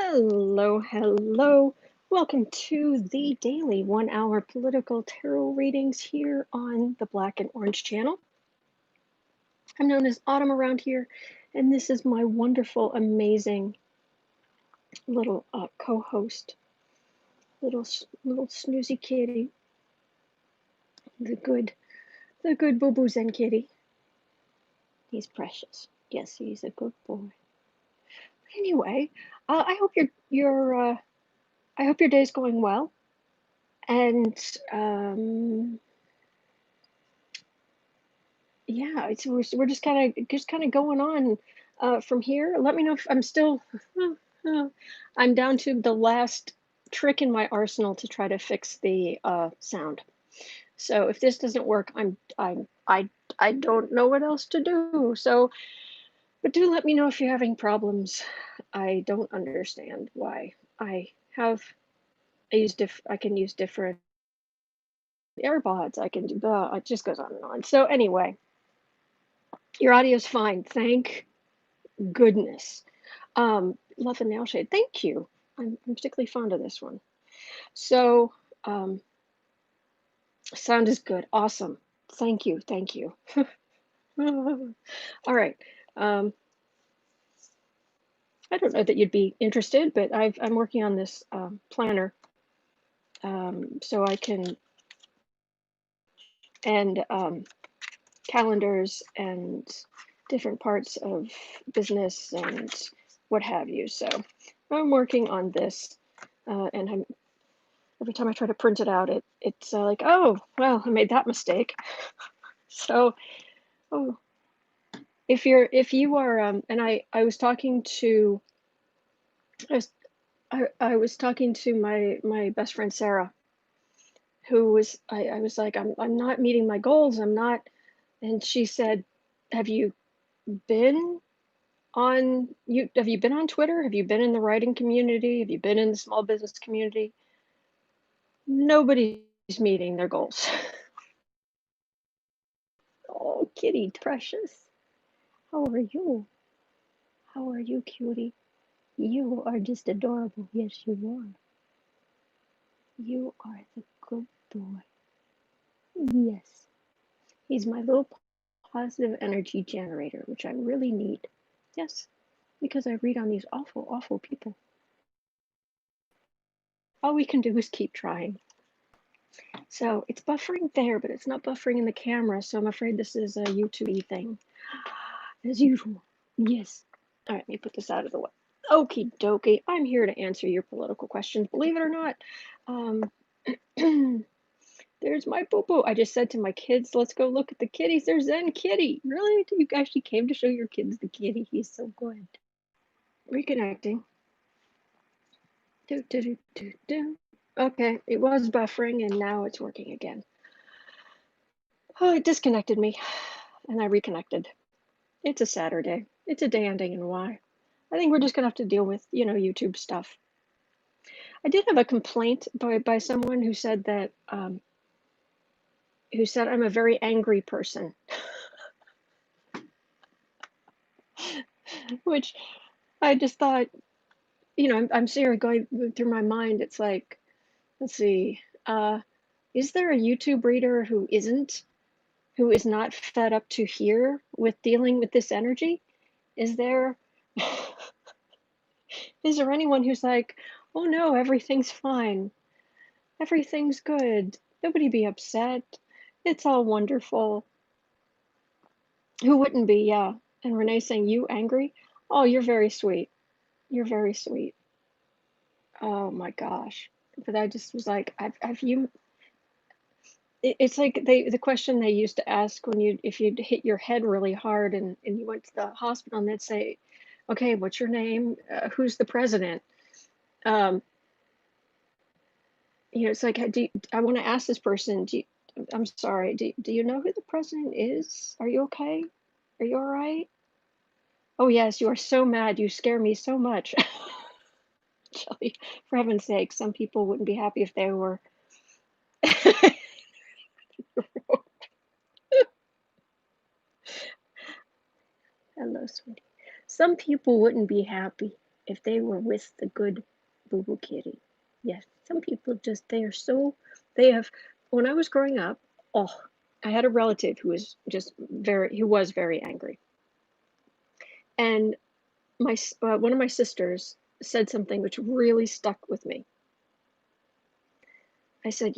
Hello, hello. Welcome to the daily 1 hour political tarot readings here on the Black and Orange channel. I'm known as Autumn around here, and this is my wonderful, amazing little co-host, little snoozy kitty, the good Boo Zen kitty. He's precious. Yes, he's a good boy. Anyway, I hope I hope your day's going well, and yeah, we're just kind of going on from here. Let me know if I'm still. I'm down to the last trick in my arsenal to try to fix the sound. So if this doesn't work, I don't know what else to do. So, but do let me know if you're having problems. I don't understand why. I can use different AirPods. I can do it just goes on and on. So anyway, your audio's fine. Thank goodness. Love and Nail Shade. Thank you. I'm particularly fond of this one. So, sound is good. Awesome. Thank you. Thank you. All right. I don't know that you'd be interested, but I'm working on this planner, so I can and calendars and different parts of business and what have you. So I'm working on this, and every time I try to print it out, it's like, oh, well, I made that mistake. So, oh, if you are, and I was talking to, I was talking to my best friend Sarah, who was, I was like, I'm not meeting my goals. I'm not, and she said, have you been have you been on Twitter? Have you been in the writing community? Have you been in the small business community? Nobody's meeting their goals. Oh, kitty, precious. How are you? How are you, cutie? You are just adorable. Yes, you are. You are the good boy. Yes. He's my little positive energy generator, which I really need. Yes, because I read on these awful, awful people. All we can do is keep trying. So it's buffering there, but it's not buffering in the camera, so I'm afraid this is a YouTube thing. As usual. Yes. All right, let me put this out of the way. Okie dokie. I'm here to answer your political questions, believe it or not. There's my boo-boo. I just said to my kids, let's go look at the kitties. There's Zen Kitty. Really? You actually came to show your kids the kitty. He's so good. Reconnecting. Do, do, do, do, do. Okay, it was buffering and now it's working again. Oh, it disconnected me and I reconnected. It's a Saturday. It's a day ending in Y. I think we're just gonna have to deal with, YouTube stuff. I did have a complaint by someone who said that I'm a very angry person, which I just thought, I'm serious going through my mind. It's like, let's see, is there a YouTube reader who is not fed up to here with dealing with this energy? Is there anyone who's like, oh no, everything's fine. Everything's good. Nobody be upset. It's all wonderful. Who wouldn't be? Yeah. And Renee saying, you angry? Oh, you're very sweet. You're very sweet. Oh my gosh. But I just was like, have you, it's like the question they used to ask if you'd hit your head really hard and you went to the hospital and they'd say, okay, what's your name? Who's the president? It's like, I want to ask this person, I'm sorry, do you know who the president is? Are you okay? Are you all right? Oh, yes, you are so mad. You scare me so much. Shelly, for heaven's sake, some people wouldn't be happy if they were. Hello, sweetie. Some people wouldn't be happy if they were with the good boo-boo kitty. Yes, some people just, they have, when I was growing up, oh, I had a relative who was very angry. And one of my sisters said something which really stuck with me. I said,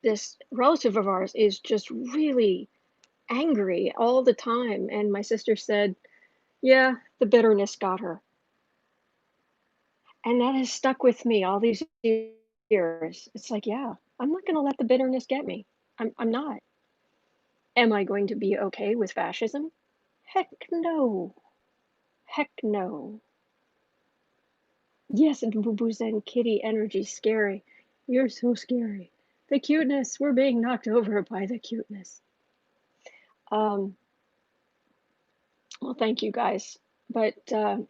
this relative of ours is just really angry all the time. And my sister said, yeah, the bitterness got her. And that has stuck with me all these years. It's like, yeah, I'm not going to let the bitterness get me. I'm not. Am I going to be okay with fascism? Heck no. Heck no. Yes, and Boo Zen Kitty energy scary. You're so scary. The cuteness, we're being knocked over by the cuteness. Well, thank you guys. But I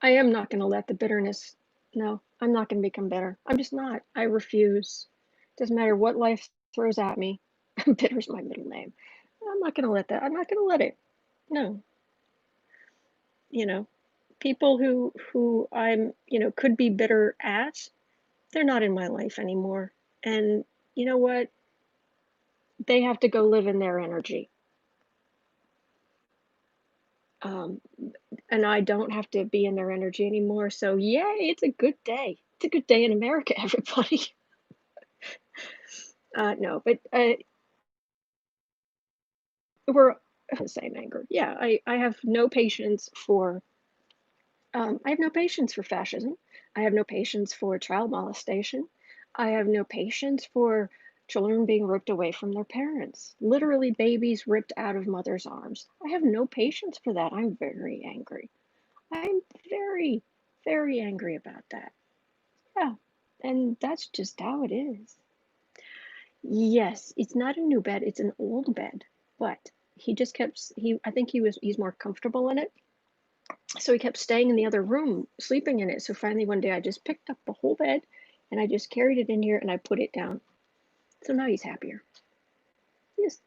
am not going to let the bitterness, no, I'm not going to become bitter. I'm just not. I refuse. Doesn't matter what life throws at me. Bitter's my middle name. I'm not going to let that. I'm not going to let it. No. People who I'm, could be bitter at, they're not in my life anymore. And you know what? They have to go live in their energy. And I don't have to be in their energy anymore. So yay, it's a good day. It's a good day in America, everybody. No, but we're the same anger. Yeah, I have no patience for fascism. I have no patience for child molestation. I have no patience for children being ripped away from their parents. Literally babies ripped out of mother's arms. I have no patience for that. I'm very angry. I'm very, very angry about that. Yeah. And that's just how it is. Yes, it's not a new bed, it's an old bed, but he just kept I think he's more comfortable in it. So he kept staying in the other room, sleeping in it. So finally one day I just picked up the whole bed and I just carried it in here and I put it down. So now he's happier. Yes.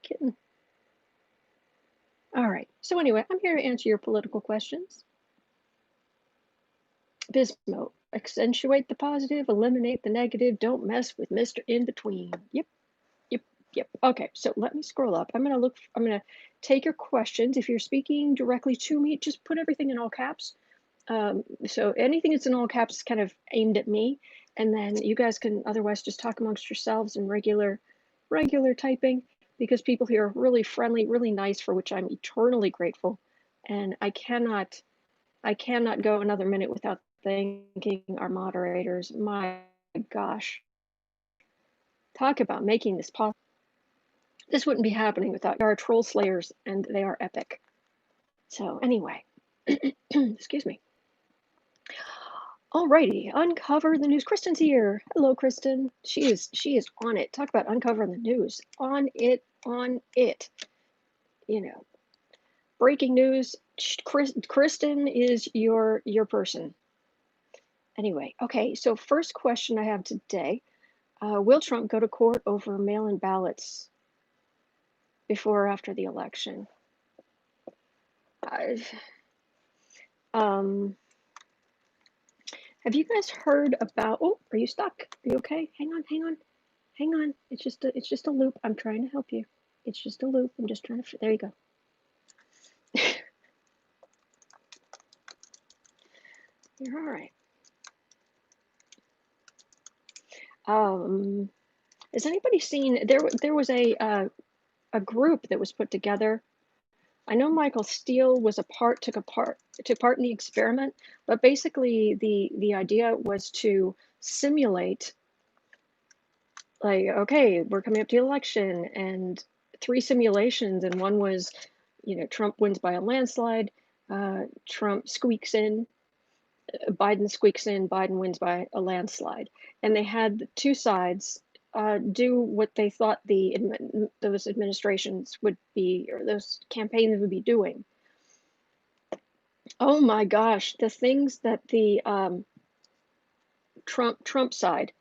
Kitten. All right. So anyway, I'm here to answer your political questions. Bismo, accentuate the positive, eliminate the negative, don't mess with Mr. In Between. Yep. Yep. Okay, so let me scroll up. I'm gonna take your questions. If you're speaking directly to me, just put everything in all caps. So anything that's in all caps is kind of aimed at me, and then you guys can otherwise just talk amongst yourselves in regular typing, because people here are really friendly, really nice, for which I'm eternally grateful. And I cannot go another minute without thanking our moderators. My gosh, talk about making this possible. This wouldn't be happening without our troll slayers, and they are epic. So anyway, excuse me. Alrighty, uncover the news. Kristen's here. Hello, Kristen. She is on it. Talk about uncovering the news. On it. Breaking news. Kristen is your person. Anyway, okay. So first question I have today: will Trump go to court over mail-in ballots before or after the election? Have you guys heard about? Oh, are you stuck? Are you okay? Hang on. It's just a loop. I'm trying to help you. It's just a loop. I'm just trying to. There you go. You're all right. Has anybody seen? There was a group that was put together. I know Michael Steele took part in the experiment, but basically the idea was to simulate, like, okay, we're coming up to the election, and 3 simulations, and one was, Trump wins by a landslide, Trump squeaks in, Biden squeaks in, Biden wins by a landslide. And they had the 2 sides do what they thought those administrations would be, or those campaigns would be doing. Oh my gosh, the things that the Trump side,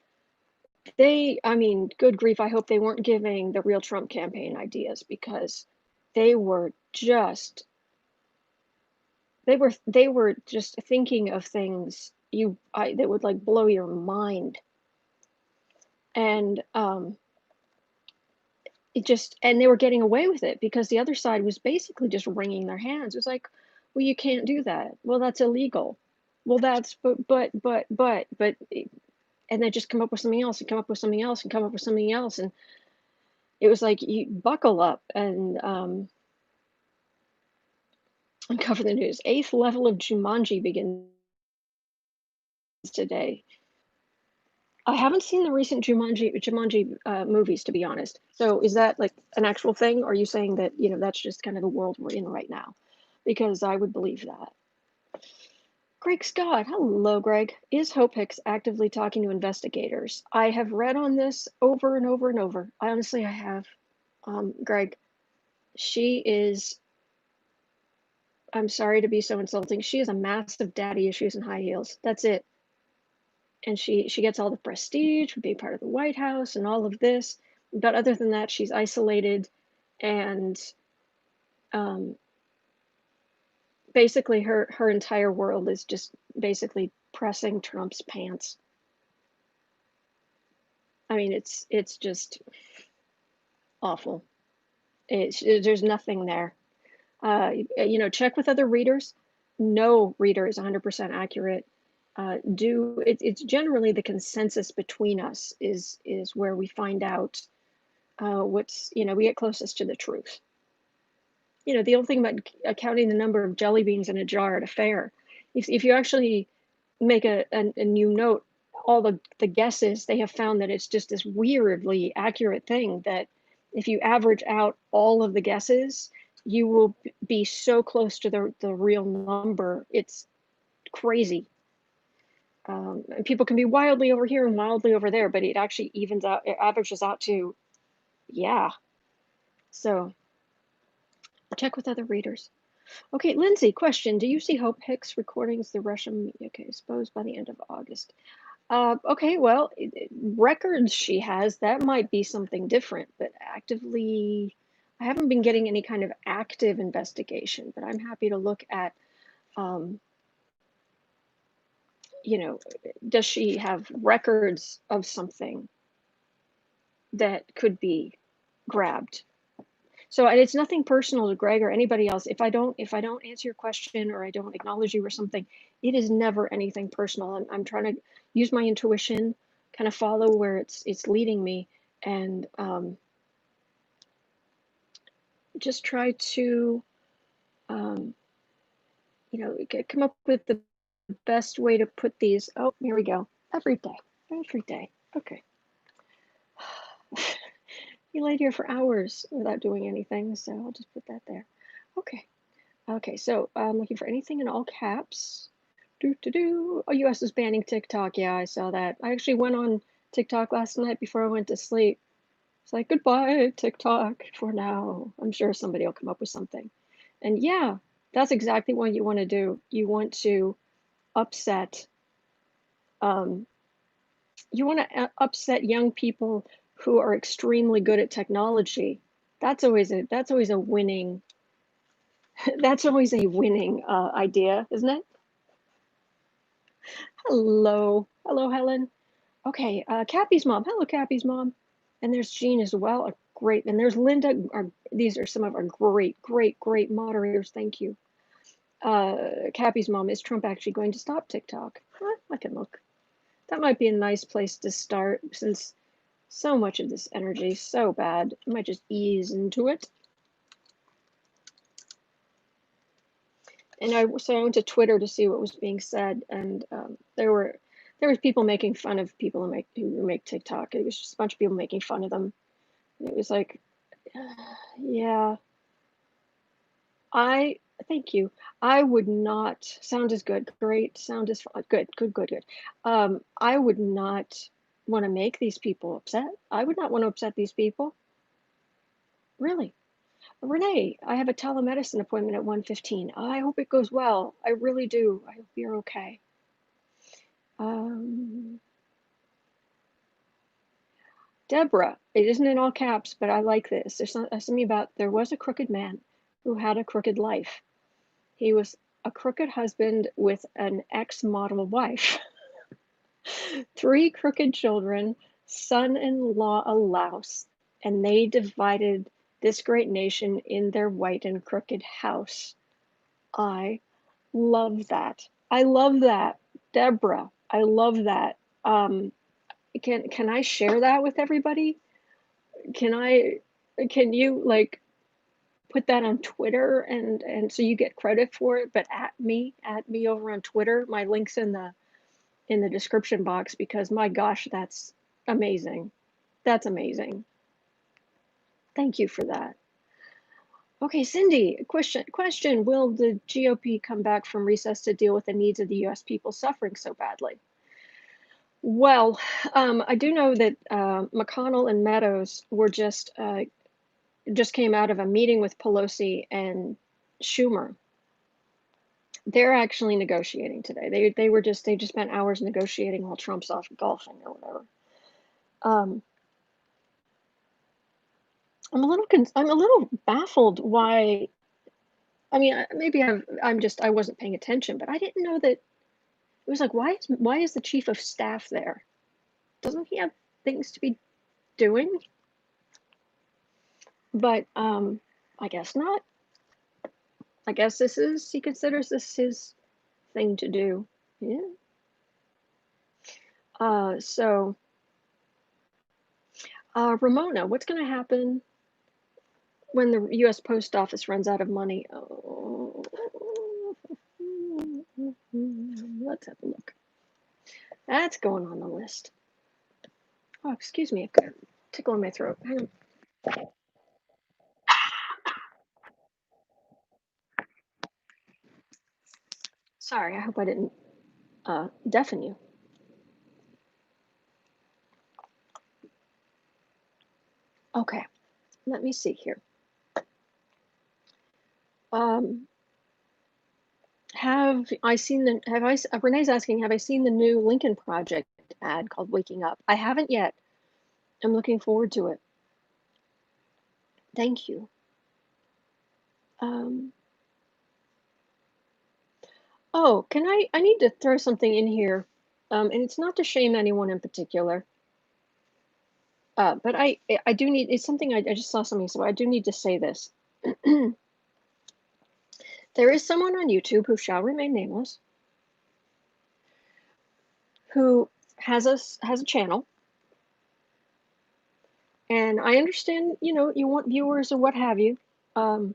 good grief, I hope they weren't giving the real Trump campaign ideas, because they were they were just thinking of things that would like blow your mind. And and they were getting away with it because the other side was basically just wringing their hands. It was like, well, you can't do that. Well, that's illegal. Well, that's but and then just come up with something else and come up with something else and come up with something else. And it was like, you buckle up and uncover the news. Eighth level of Jumanji begins today. I haven't seen the recent Jumanji movies, to be honest. So is that like an actual thing? Or are you saying that, that's just kind of the world we're in right now? Because I would believe that. Greg Scott, hello, Greg. Is Hope Hicks actively talking to investigators? I have read on this over and over and over. I have. Greg, she is, I'm sorry to be so insulting. She has a massive daddy issues and high heels. That's it. And she gets all the prestige for being part of the White House and all of this. But other than that, she's isolated and basically her entire world is just basically pressing Trump's pants. I mean, it's just awful. There's nothing there. Check with other readers. No reader is 100% accurate. It's generally the consensus between us is where we find out what's, we get closest to the truth. The old thing about counting the number of jelly beans in a jar at a fair. If you actually make a new note, all the guesses, they have found that it's just this weirdly accurate thing that if you average out all of the guesses, you will be so close to the real number. It's crazy. And people can be wildly over here and wildly over there, but it actually evens out, it averages out to, yeah. So check with other readers. Okay, Lindsay, question. Do you see Hope Hicks recordings the Russian media case exposed by the end of August? Okay, well, records she has, that might be something different, but actively, I haven't been getting any kind of active investigation, but I'm happy to look at, does she have records of something that could be grabbed? So it's nothing personal to Greg or anybody else. If I don't answer your question or I don't acknowledge you or something, it is never anything personal. I'm trying to use my intuition, kind of follow where it's leading me, and just try to come up with the best way to put these. Oh, here we go. Every day. Okay. You laid here for hours without doing anything, so I'll just put that there. Okay, so I'm looking for anything in all caps. Oh, US is banning TikTok. Yeah, I saw that. I actually went on TikTok last night before I went to sleep. It's like, goodbye, TikTok, for now. I'm sure somebody will come up with something. And yeah, that's exactly what you want to do. You want to upset, upset young people who are extremely good at technology. That's always a winning. That's always a winning idea, isn't it? Hello, Helen. Okay, Cappy's mom. Hello, Cappy's mom. And there's Jean as well. Great. And there's Linda. These are some of our great moderators. Thank you. Cappy's mom. Is Trump actually going to stop TikTok? I can look. That might be a nice place to start since so much of this energy is so bad. I might just ease into it. And I went to Twitter to see what was being said, and there was people making fun of people who make TikTok. It was just a bunch of people making fun of them. It was like, yeah. Thank you. I would not. Sound is good. Great. Sound is good. I would not want to make these people upset. I would not want to upset these people. Really. Renee, I have a telemedicine appointment at 1:15. I hope it goes well. I really do. I hope you're okay. Deborah, it isn't in all caps, but I like this. There's something about there was a crooked man who had a crooked life. He was a crooked husband with an ex-model wife, 3 crooked children, son-in-law a louse, and they divided this great nation in their white and crooked house. I love that. I love that, Deborah. I love that. Can I share that with everybody? Can you like put that on Twitter and so you get credit for it, but at me over on Twitter. My link's in the description box because my gosh, that's amazing. That's amazing. Thank you for that. Okay, Cindy, question. Will the GOP come back from recess to deal with the needs of the US people suffering so badly? Well, I do know that McConnell and Meadows were just came out of a meeting with Pelosi and Schumer. They're actually negotiating today. They just spent hours negotiating while Trump's off golfing or whatever. I'm a little baffled why. I mean, maybe I wasn't paying attention, but I didn't know that. It was like, why is the chief of staff there? Doesn't he have things to be doing? But I guess not. I guess he considers this his thing to do. Yeah. So Ramona, what's going to happen when the U.S. Post Office runs out of money? Oh, let's have a look. That's going on the list. Oh, excuse me, I've got a tickle in my throat. Hang on. Sorry, I hope I didn't deafen you. Okay, let me see here. Renee's asking, have I seen the new Lincoln Project ad called Waking Up? I haven't yet. I'm looking forward to it. Thank you. Oh, I need to throw something in here. And it's not to shame anyone in particular. But I do need, it's something I just saw something, so I do need to say this. There is someone on YouTube who shall remain nameless who has a channel, and I understand, you want viewers or what have you. I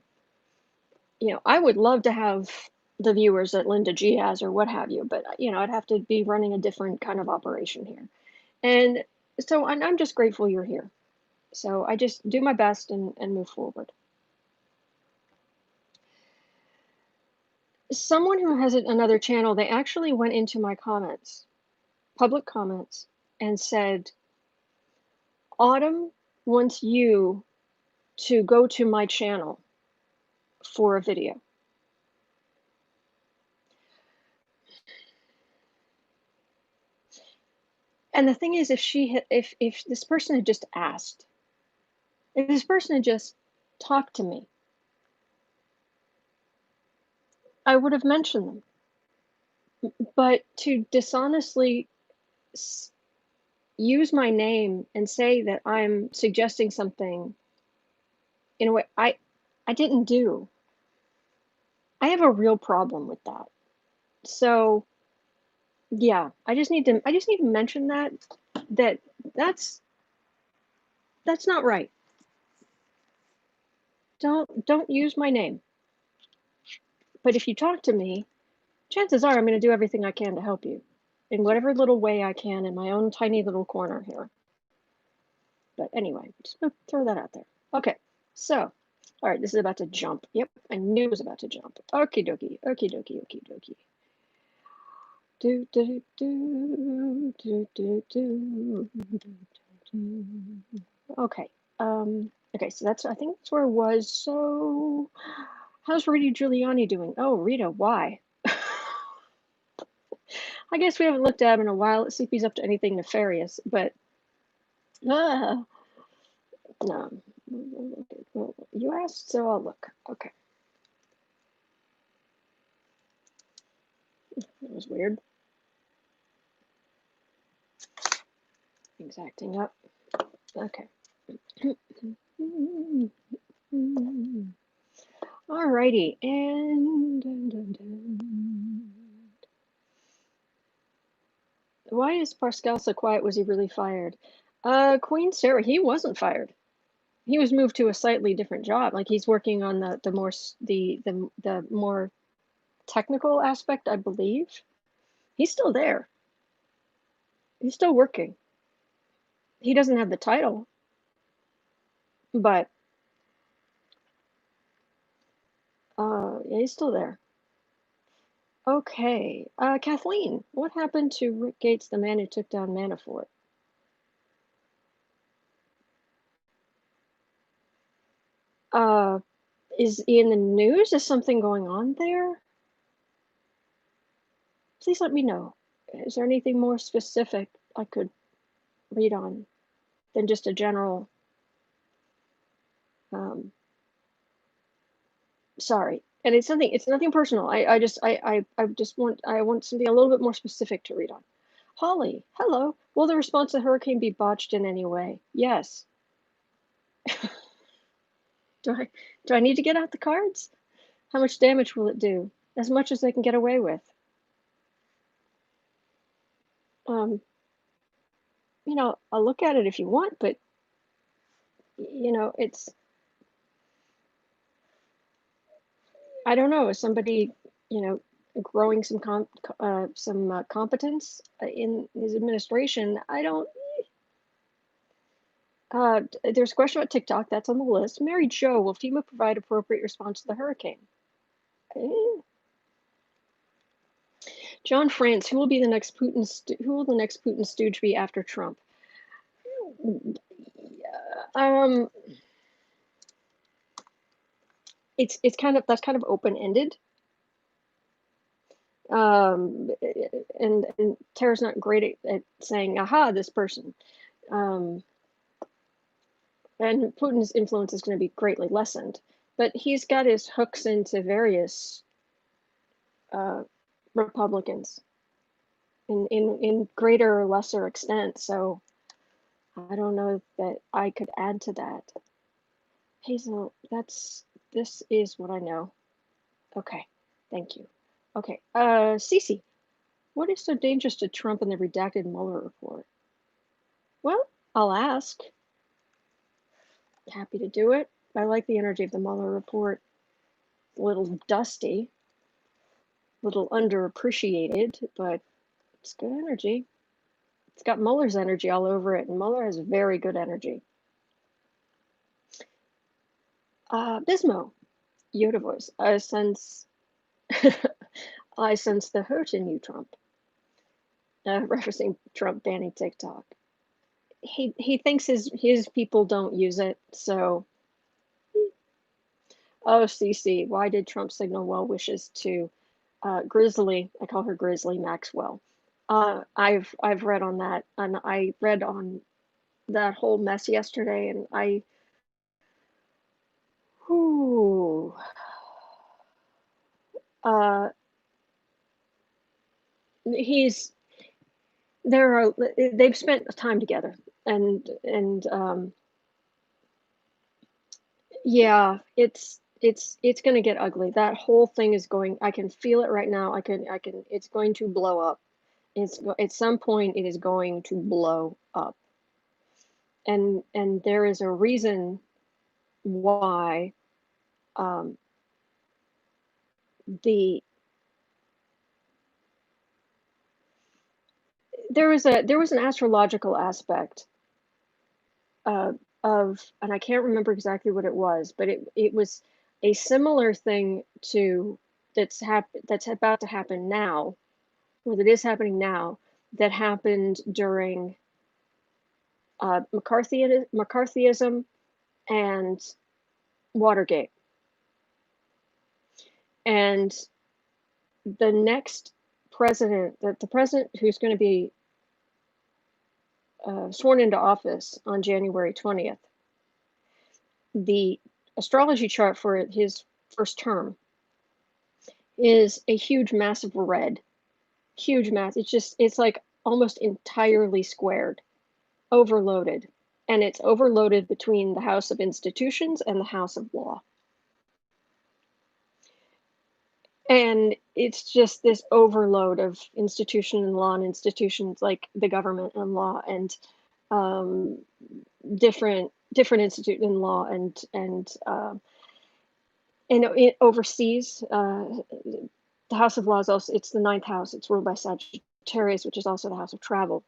would love to have the viewers that Linda G has or what have you, but I'd have to be running a different kind of operation here, and so I'm just grateful you're here. So I just do my best and move forward. Someone who has another channel, they actually went into my comments, public comments, and said, Autumn wants you to go to my channel for a video. And the thing is, if this person had just asked, if this person had just talked to me, I would have mentioned them. But to dishonestly use my name and say that I'm suggesting something in a way I didn't do. I have a real problem with that. So yeah, I just need to mention that's not right. Don't use my name. But if you talk to me, chances are I'm going to do everything I can to help you in whatever little way I can in my own tiny little corner here. But anyway, just gonna throw that out there. Okay, so, all right, this is about to jump. Yep, I knew it was about to jump. Okie dokie, okie dokie, okie dokie. Do, do, do, do, do, do, do. Okay, okay, so I think that's where I was. So, how's Rudy Giuliani doing? Oh, Rita, why? I guess we haven't looked at him in a while. Let's see if he's up to anything nefarious, but no. You asked, so I'll look. Okay. That was weird. Things acting up. Okay. Alrighty, and why is Pascal so quiet? Was he really fired? Queen Sarah, he wasn't fired. He was moved to a slightly different job. Like he's working on the more technical aspect, I believe. He's still there. He's still working. He doesn't have the title, but yeah, he's still there. Okay, Kathleen, what happened to Rick Gates, the man who took down Manafort? Is he in the news? Is something going on there? Please let me know. Is there anything more specific I could read on than just a general? Sorry, and it's nothing personal. I just want something a little bit more specific to read on. Holly, hello. Will the response to the hurricane be botched in any way? Yes. Do I need to get out the cards? How much damage will it do? As much as they can get away with. You know, I'll look at it if you want, but you know, it's, I don't know, is somebody, you know, growing some competence in his administration? I don't. There's a question about TikTok. That's on the list. Mary Jo, will FEMA provide appropriate response to the hurricane? Eh. John France, who will the next Putin stooge be after Trump? It's kind of, that's kind of open-ended. And Tara's not great at saying, aha, this person. And Putin's influence is going to be greatly lessened. But he's got his hooks into various Republicans in greater or lesser extent. So I don't know that I could add to that. Hazel, this is what I know. Okay, thank you. Okay, Cece, what is so dangerous to Trump in the redacted Mueller report? Well, I'll ask. Happy to do it. I like the energy of the Mueller report. A little dusty, a little underappreciated, but it's good energy. It's got Mueller's energy all over it, and Mueller has very good energy. Bismo, Yoda voice. I sense the hurt in you, Trump. Referencing Trump banning TikTok. He thinks his people don't use it, so. Oh, CC, why did Trump signal well wishes to Grizzly? I call her Grizzly Maxwell. I've read on that, and I read on that whole mess yesterday, and they've spent time together, and yeah, it's going to get ugly. That whole thing is going, I can feel it right now. It's going to blow up. At some point it is going to blow up. And there is a reason why there was an astrological aspect of, and I can't remember exactly what it was, but it was a similar thing to that's about to happen now, or that is happening now, that happened during McCarthyism and Watergate. And the next president, the president who's going to be sworn into office on January 20th, the astrology chart for his first term is a huge, massive red. huge mass. It's like almost entirely squared, overloaded. And it's overloaded between the House of Institutions and the House of Law. And it's just this overload of institution and law and institutions like the government and law and um, different institute in law and it overseas. The House of Law is also, it's the ninth house. It's ruled by Sagittarius, which is also the house of travel.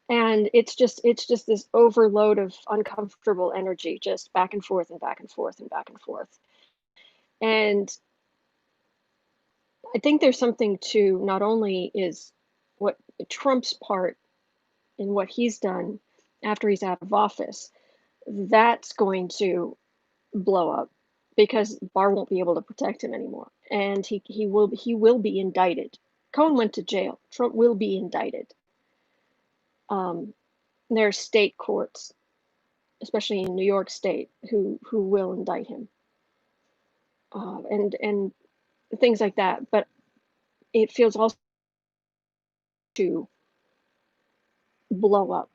And it's just this overload of uncomfortable energy, just back and forth and back and forth and back and forth. And I think there's something to not only is what Trump's part in what he's done after he's out of office, that's going to blow up because Barr won't be able to protect him anymore, and he will be indicted. Cohen went to jail. Trump will be indicted. There are state courts, especially in New York State, who will indict him, and things like that. But it feels also to blow up,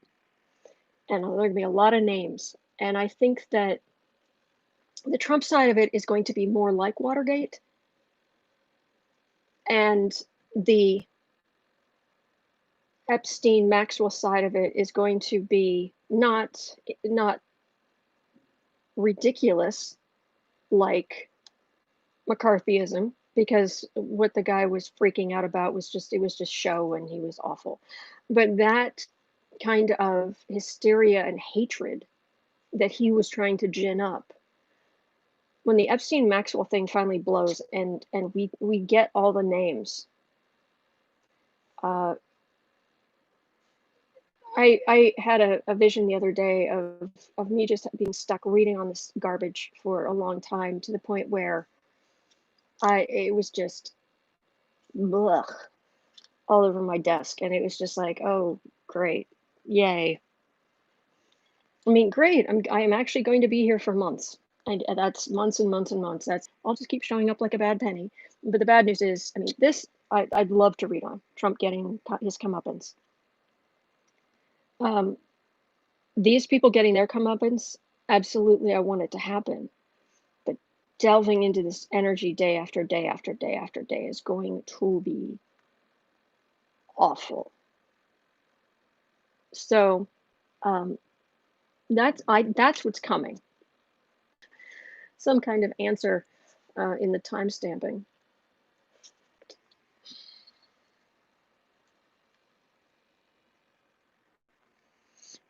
and there are going to be a lot of names. And I think that the Trump side of it is going to be more like Watergate, and the Epstein Maxwell side of it is going to be not ridiculous like McCarthyism, because what the guy was freaking out about was just show, and he was awful. But that kind of hysteria and hatred that he was trying to gin up, when the Epstein Maxwell thing finally blows and we get all the names, I had a vision the other day of me just being stuck reading on this garbage for a long time, to the point where it was just blech, all over my desk, and it was just like, oh great, yay. I mean, great. I am actually going to be here for months, and that's months and months and months. That's, I'll just keep showing up like a bad penny. But the bad news is, I mean, this I'd love to read on Trump getting his comeuppance. These people getting their comeuppance, absolutely, I want it to happen. But delving into this energy day after day after day after day is going to be awful. So that's what's coming. Some kind of answer in the time stamping.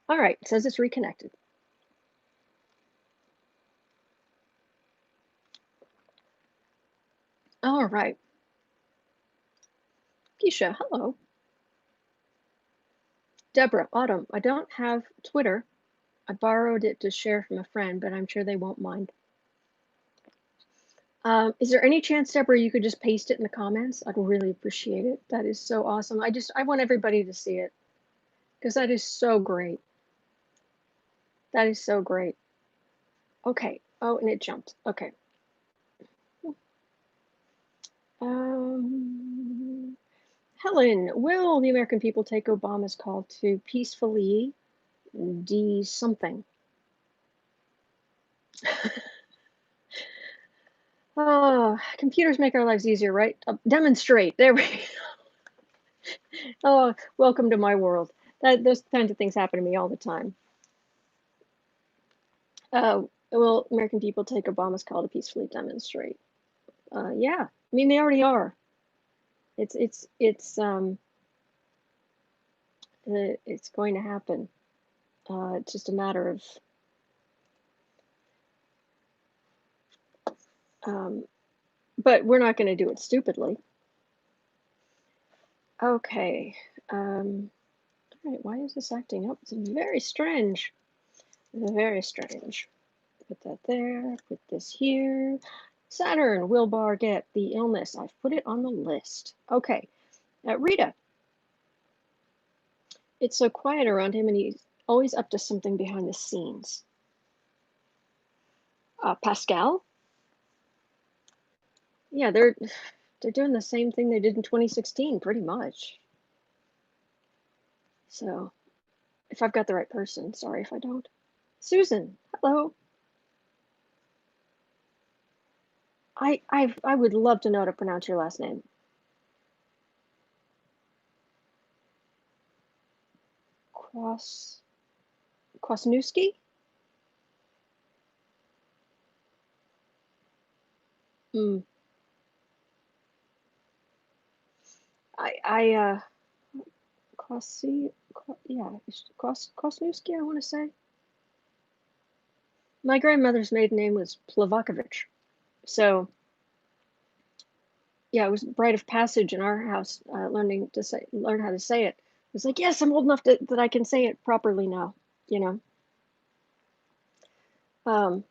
All right, it says it's reconnected. All right. Keisha, hello. Deborah, Autumn, I don't have Twitter. I borrowed it to share from a friend, but I'm sure they won't mind. Is there any chance, Deborah, you could just paste it in the comments? I'd really appreciate it. That is so awesome. I want everybody to see it, because that is so great. That is so great. Okay. Oh, and it jumped. Okay. Helen, will the American people take Obama's call to peacefully something? Oh, computers make our lives easier, right? Demonstrate. There we go. Oh, welcome to my world. Those kinds of things happen to me all the time. Will American people take Obama's call to peacefully demonstrate? Yeah, I mean, they already are. It's going to happen. It's just a matter of but we're not going to do it stupidly. Okay. All right, why is this acting up? It's very strange. Very strange. Put that there, put this here. Saturn, will Barr get the illness? I've put it on the list. Okay. Rita. It's so quiet around him, and he's always up to something behind the scenes. Pascal? Yeah, They're doing the same thing they did in 2016, pretty much. So, if I've got the right person, sorry if I don't. Susan, hello. I would love to know how to pronounce your last name. Kwasniewski? Hmm. Kwasniewski, I want to say. My grandmother's maiden name was Plavakovich. So, yeah, it was rite of passage in our house, learn how to say it. It was like, yes, I'm old enough that I can say it properly now, you know.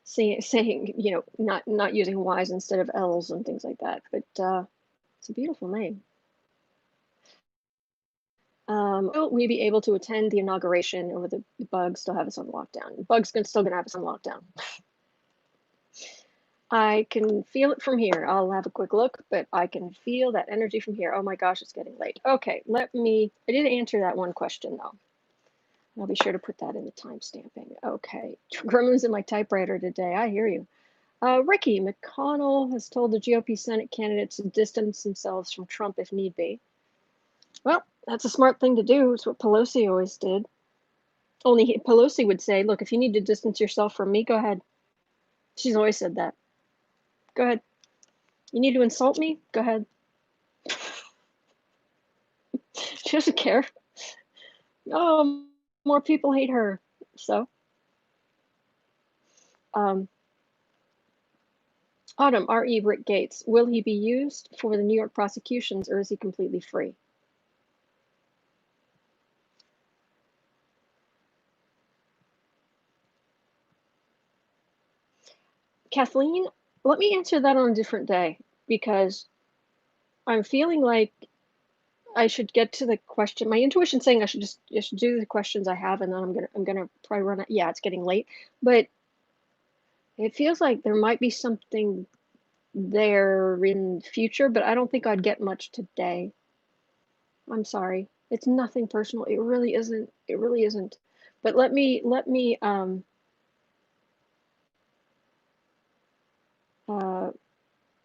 Saying, you know, not using Y's instead of L's and things like that. But it's a beautiful name. Will we be able to attend the inauguration, or will the bugs still have us on lockdown? Bugs still gonna have us on lockdown. I can feel it from here. I'll have a quick look, but I can feel that energy from here. Oh my gosh, it's getting late. Okay, I did answer that one question though. I'll be sure to put that in the timestamping. Okay, gremlins in my typewriter today. I hear you. Ricky, McConnell has told the GOP Senate candidates to distance themselves from Trump if need be. Well, that's a smart thing to do. It's what Pelosi always did. Only Pelosi would say, look, if you need to distance yourself from me, go ahead. She's always said that. Go ahead. You need to insult me? Go ahead. She doesn't care. Oh, more people hate her. So, Autumn, R.E. Rick Gates, will he be used for the New York prosecutions, or is he completely free? Kathleen, let me answer that on a different day, because I'm feeling like I should get to the question. My intuition's saying I should do the questions I have, and then I'm gonna probably run it. Yeah, it's getting late, but it feels like there might be something there in the future, but I don't think I'd get much today. I'm sorry. It's nothing personal. It really isn't. It really isn't. But let me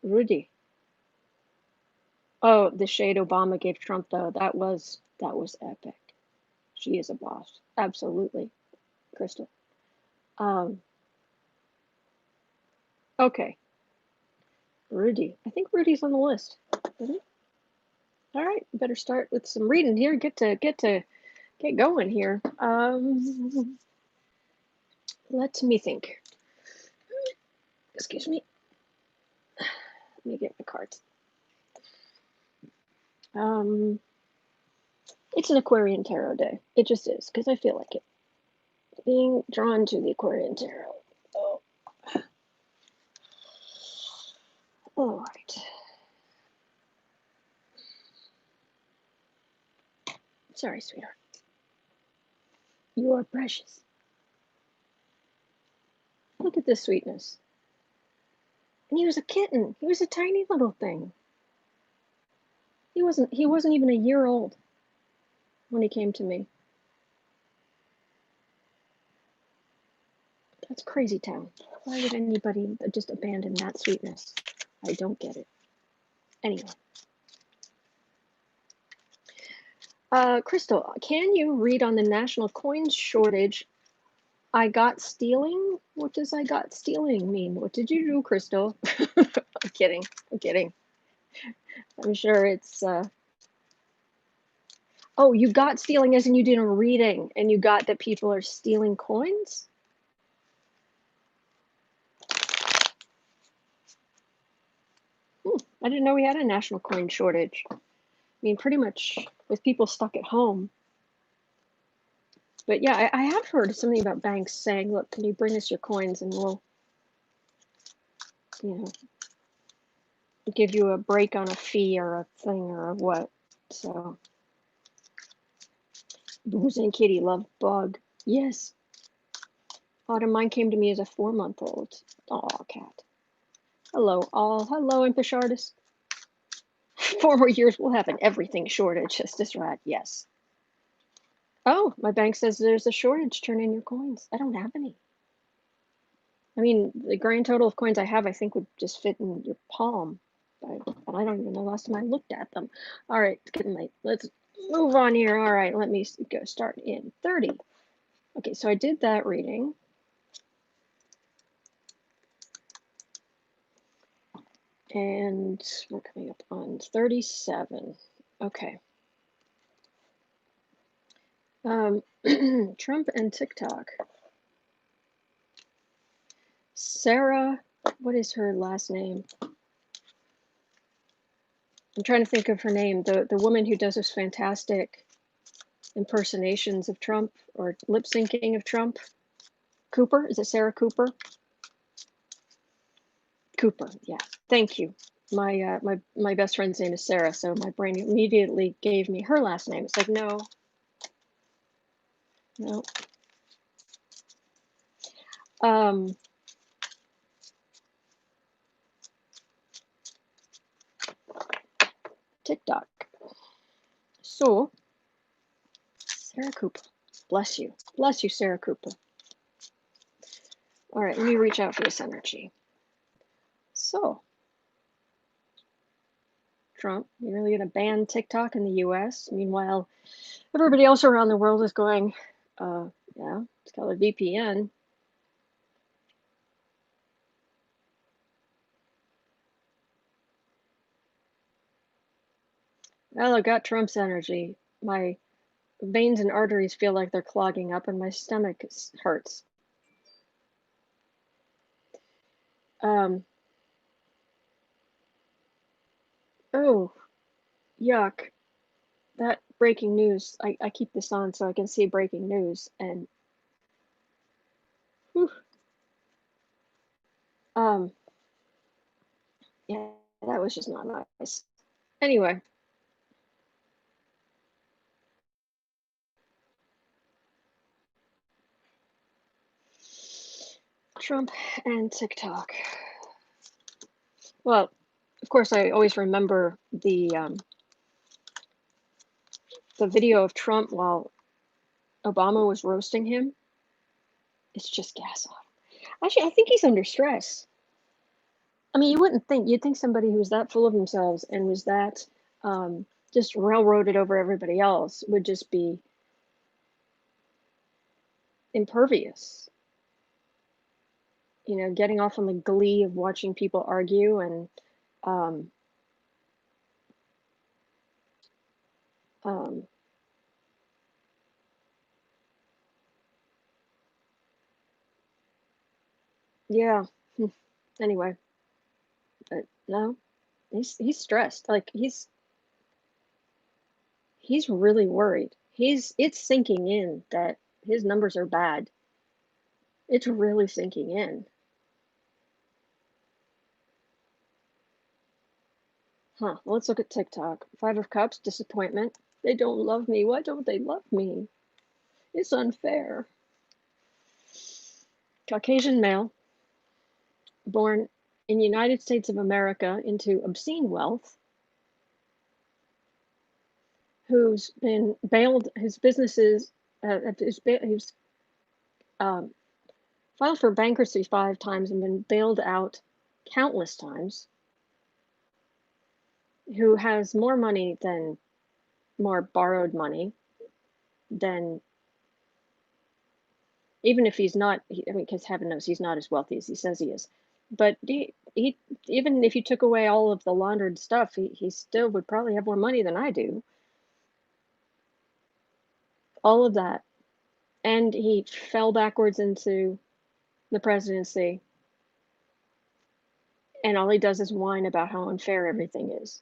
Rudy. Oh, the shade Obama gave Trump though, that was epic. She is a boss. Absolutely, Crystal. Okay. Rudy. I think Rudy's on the list. Isn't he? All right, better start with some reading here. Get going here. Let me think. Excuse me. Let me get my cards. It's an Aquarian Tarot day. It just is, because I feel like it. Being drawn to the Aquarian Tarot. Oh. All right. Sorry, sweetheart. You are precious. Look at this sweetness. And he was a kitten. He was a tiny little thing. He wasn't even a year old when he came to me. That's crazy town. Why would anybody just abandon that sweetness? I don't get it. Anyway. Crystal, can you read on the national coins shortage? I got stealing? What does I got stealing mean? What did you do, Crystal? I'm kidding. I'm sure it's, oh, you got stealing as in you did a reading, and you got that people are stealing coins? I didn't know we had a national coin shortage. I mean, pretty much with people stuck at home. But yeah, I have heard something about banks saying, look, can you bring us your coins and we'll, you know, give you a break on a fee or a thing or a what. So, Booze and Kitty love bug. Yes. Autumn, mine came to me as a 4-month-old. Aw, cat. Hello, all. Hello, Impish Artist. 4 more years, we'll have an everything shortage. This right, yes. Oh, my bank says there's a shortage. Turn in your coins. I don't have any. I mean, the grand total of coins I have, I think, would just fit in your palm. But I don't even know the last time I looked at them. All right, it's getting late. Let's move on here. All right, let me go start in 30. Okay, so I did that reading. And we're coming up on 37. Okay. Trump and TikTok. Sarah, what is her last name? I'm trying to think of her name. The woman who does those fantastic impersonations of Trump or lip syncing of Trump. Cooper? Is it Sarah Cooper? Cooper, yeah. Thank you. My best friend's name is Sarah, so my brain immediately gave me her last name. It's like, no. TikTok. So, Sarah Cooper. Bless you. Bless you, Sarah Cooper. All right, let me reach out for this energy. So, Trump, you're really going to ban TikTok in the US? Meanwhile, everybody else around the world is going, yeah, it's called a VPN. Well, I got Trump's energy. My veins and arteries feel like they're clogging up and my stomach hurts. Oh, yuck. That breaking news, I keep this on so I can see breaking news, and whew, yeah, that was just not nice. Anyway. Trump and TikTok. Well, of course, I always remember the video of Trump while Obama was roasting him. It's just gas off. Actually, I think he's under stress. I mean, you wouldn't think. You'd think somebody who's that full of themselves and was that just railroaded over everybody else would just be impervious. You know, getting off on the glee of watching people argue and yeah. Anyway, but no, he's stressed. Like he's really worried. It's sinking in that his numbers are bad. It's really sinking in. Huh. Well, let's look at TikTok. 5 of Cups, disappointment. They don't love me. Why don't they love me? It's unfair. Caucasian male, born in the United States of America into obscene wealth, who's been bailed, his businesses, he's filed for bankruptcy 5 times and been bailed out countless times, who has more money than more borrowed money than, even if he's not, I mean, because heaven knows he's not as wealthy as he says he is. But he even if you took away all of the laundered stuff, he still would probably have more money than I do. All of that. And he fell backwards into the presidency. And all he does is whine about how unfair everything is.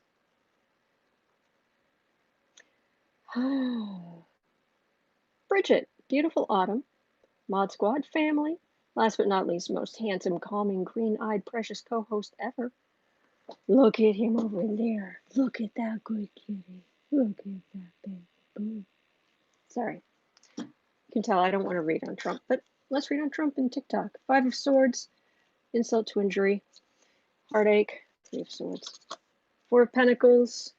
Bridget, beautiful autumn. Mod Squad family. Last but not least, most handsome, calming, green-eyed, precious co-host ever. Look at him over there. Look at that good kitty. Look at that baby boo. Sorry. You can tell I don't want to read on Trump, but let's read on Trump and TikTok. 5 of Swords, insult to injury, heartache, 3 of Swords. 4 of Pentacles,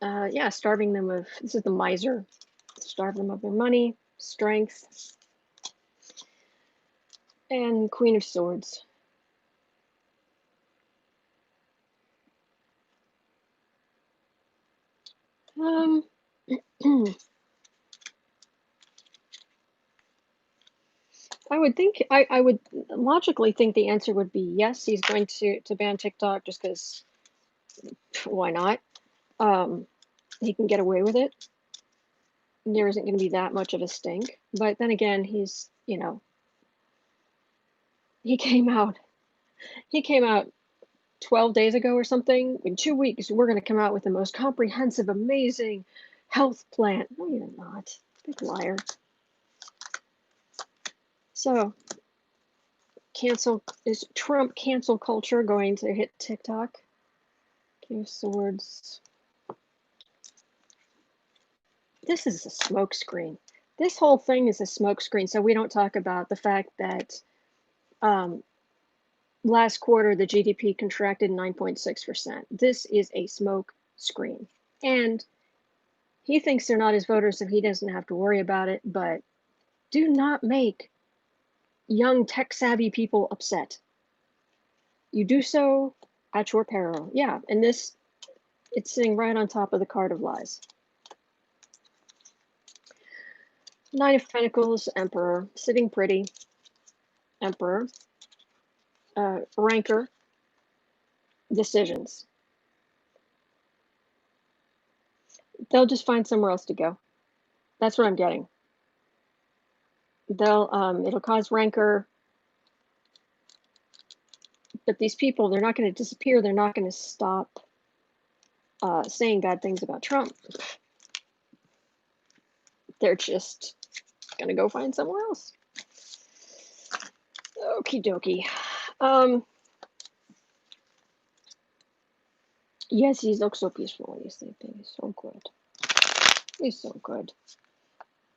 Yeah, starving them of, this is the miser, starve them of their money, strength, and Queen of Swords. I would think, I would logically think the answer would be yes, he's going to ban TikTok just because, why not? He can get away with it. There isn't going to be that much of a stink. But then again, he's, you know, he came out 12 days ago or something. In 2 weeks, we're going to come out with the most comprehensive, amazing health plan. No, you're not. Big liar. So, is Trump cancel culture going to hit TikTok? King of Swords. This is a smokescreen. This whole thing is a smokescreen. So we don't talk about the fact that last quarter the GDP contracted 9.6%. This is a smoke screen. And he thinks they're not his voters, so he doesn't have to worry about it. But do not make young tech-savvy people upset. You do so at your peril. Yeah, and this, it's sitting right on top of the card of lies. Nine of Pentacles, Emperor, sitting pretty, Emperor, Rancor, decisions. They'll just find somewhere else to go. That's what I'm getting. It'll cause rancor, but these people, they're not going to disappear. They're not going to stop saying bad things about Trump. They're just going to go find somewhere else. Okie dokie. Yes, he looks so peaceful. He's sleeping. He's so good. He's so good.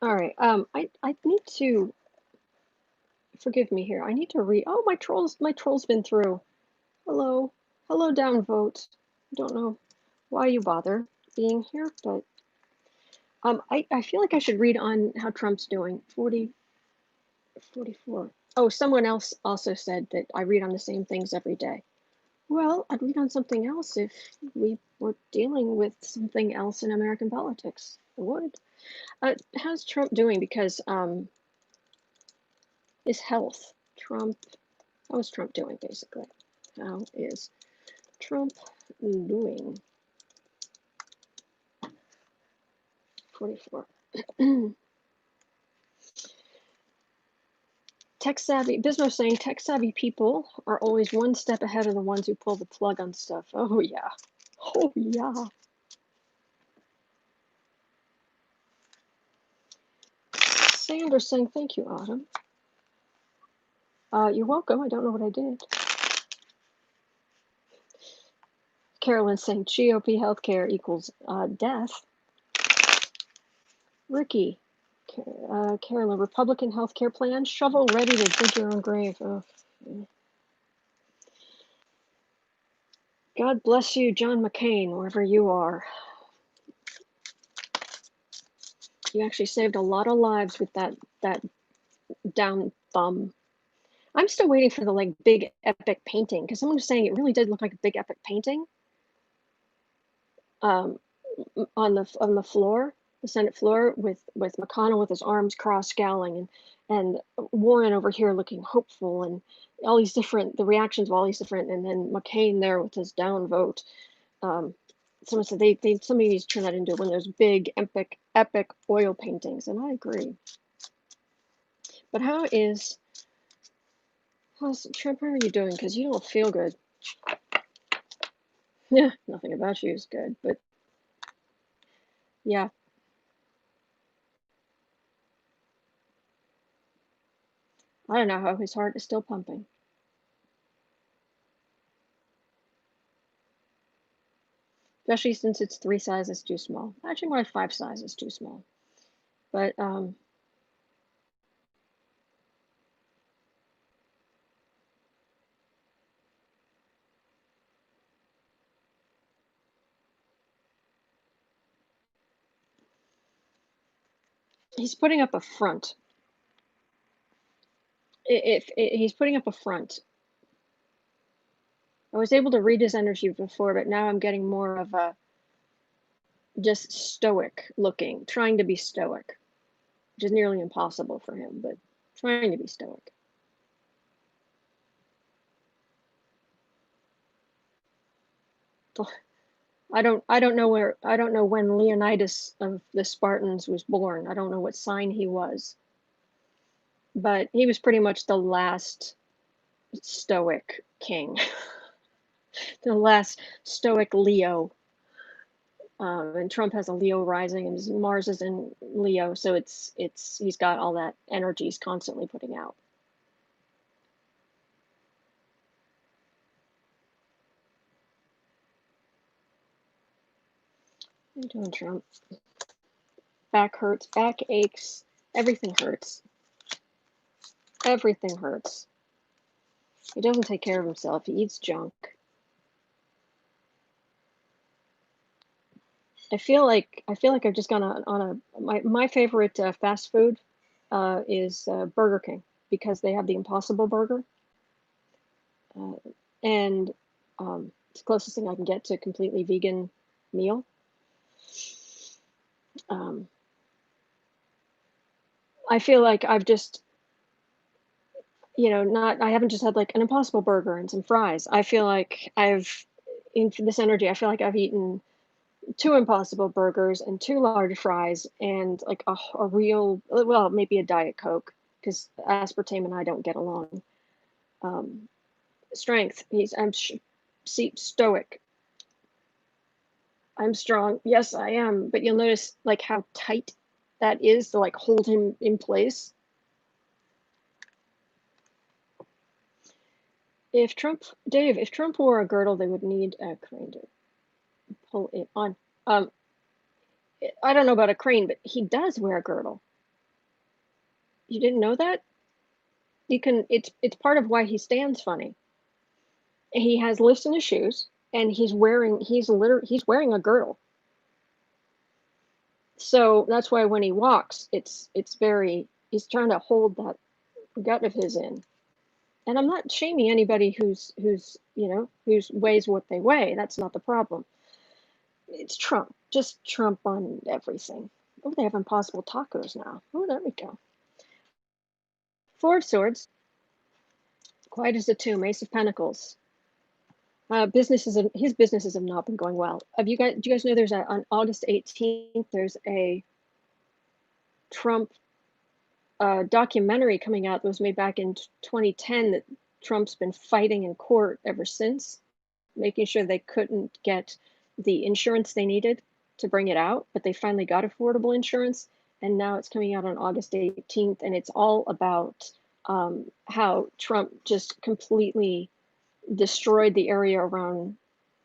All right. I need to, forgive me here. I need to read. Oh, my troll's been through. Hello. Hello, downvote. Don't know why you bother being here, but I feel like I should read on how Trump's doing. 44. Oh, someone else also said that I read on the same things every day. Well, I'd read on something else if we were dealing with something else in American politics. I would. How's Trump doing? Because his health. How is Trump doing, basically? How is Trump doing? 44. Tech-savvy, Bismarck saying tech-savvy people are always one step ahead of the ones who pull the plug on stuff. Oh, yeah. Oh, yeah. Sanders saying thank you, Autumn. You're welcome. I don't know what I did. Carolyn saying GOP healthcare equals death. Ricky, Carolyn, Republican healthcare plan, shovel ready to dig your own grave. Oh. God bless you, John McCain, wherever you are. You actually saved a lot of lives with that down thumb. I'm still waiting for the like big epic painting because someone was saying it really did look like a big epic painting. On the floor, the Senate floor, with McConnell with his arms crossed, scowling, and Warren over here looking hopeful, and all these different, the reactions of all these different, and then McCain there with his down vote. Someone said somebody needs to turn that into one of those big epic oil paintings, and I agree. But how's Trump? How are you doing? Because you don't feel good. Yeah, nothing about you is good, but yeah. I don't know how his heart is still pumping. Especially since it's 3 sizes too small. Actually, more like 5 sizes too small. But He's putting up a front. If he's putting up a front. I was able to read his energy before, but now I'm getting more of a just stoic looking, trying to be stoic, which is nearly impossible for him, but trying to be stoic. I don't know when Leonidas of the Spartans was born. I don't know what sign he was, but he was pretty much the last stoic king, the last stoic Leo. And Trump has a Leo rising, and Mars is in Leo, so he's got all that energy he's constantly putting out. What are you doing, Trump? Back hurts, back aches, everything hurts. Everything hurts. He doesn't take care of himself. He eats junk. I feel like I've just gone on my favorite fast food is Burger King, because they have the Impossible Burger, and it's the closest thing I can get to a completely vegan meal. I feel like I've just, I haven't just had like an Impossible Burger and some fries. I feel like in this energy, I feel like I've eaten 2 Impossible Burgers and 2 large fries and like a real, well, maybe a Diet Coke, because aspartame and I don't get along. Strength. I'm stoic. I'm strong. Yes, I am. But you'll notice like how tight that is to like hold him in place. If Trump wore a girdle, they would need a crane to pull it on. I don't know about a crane, but he does wear a girdle. You didn't know that? It's part of why he stands funny. He has lifts in his shoes, and he's wearing a girdle. So that's why when he walks, he's trying to hold that gut of his in. And I'm not shaming anybody who's weighs what they weigh. That's not the problem. It's Trump, just Trump on everything. Oh, they have Impossible Tacos now. Oh, there we go. Four of Swords, quiet as a tomb, Ace of Pentacles. His businesses have not been going well. Do you guys know on August 18th, there's a Trump documentary coming out that was made back in 2010 that Trump's been fighting in court ever since, making sure they couldn't get the insurance they needed to bring it out, but they finally got affordable insurance, and now it's coming out on August 18th, and it's all about how Trump just completely destroyed the area around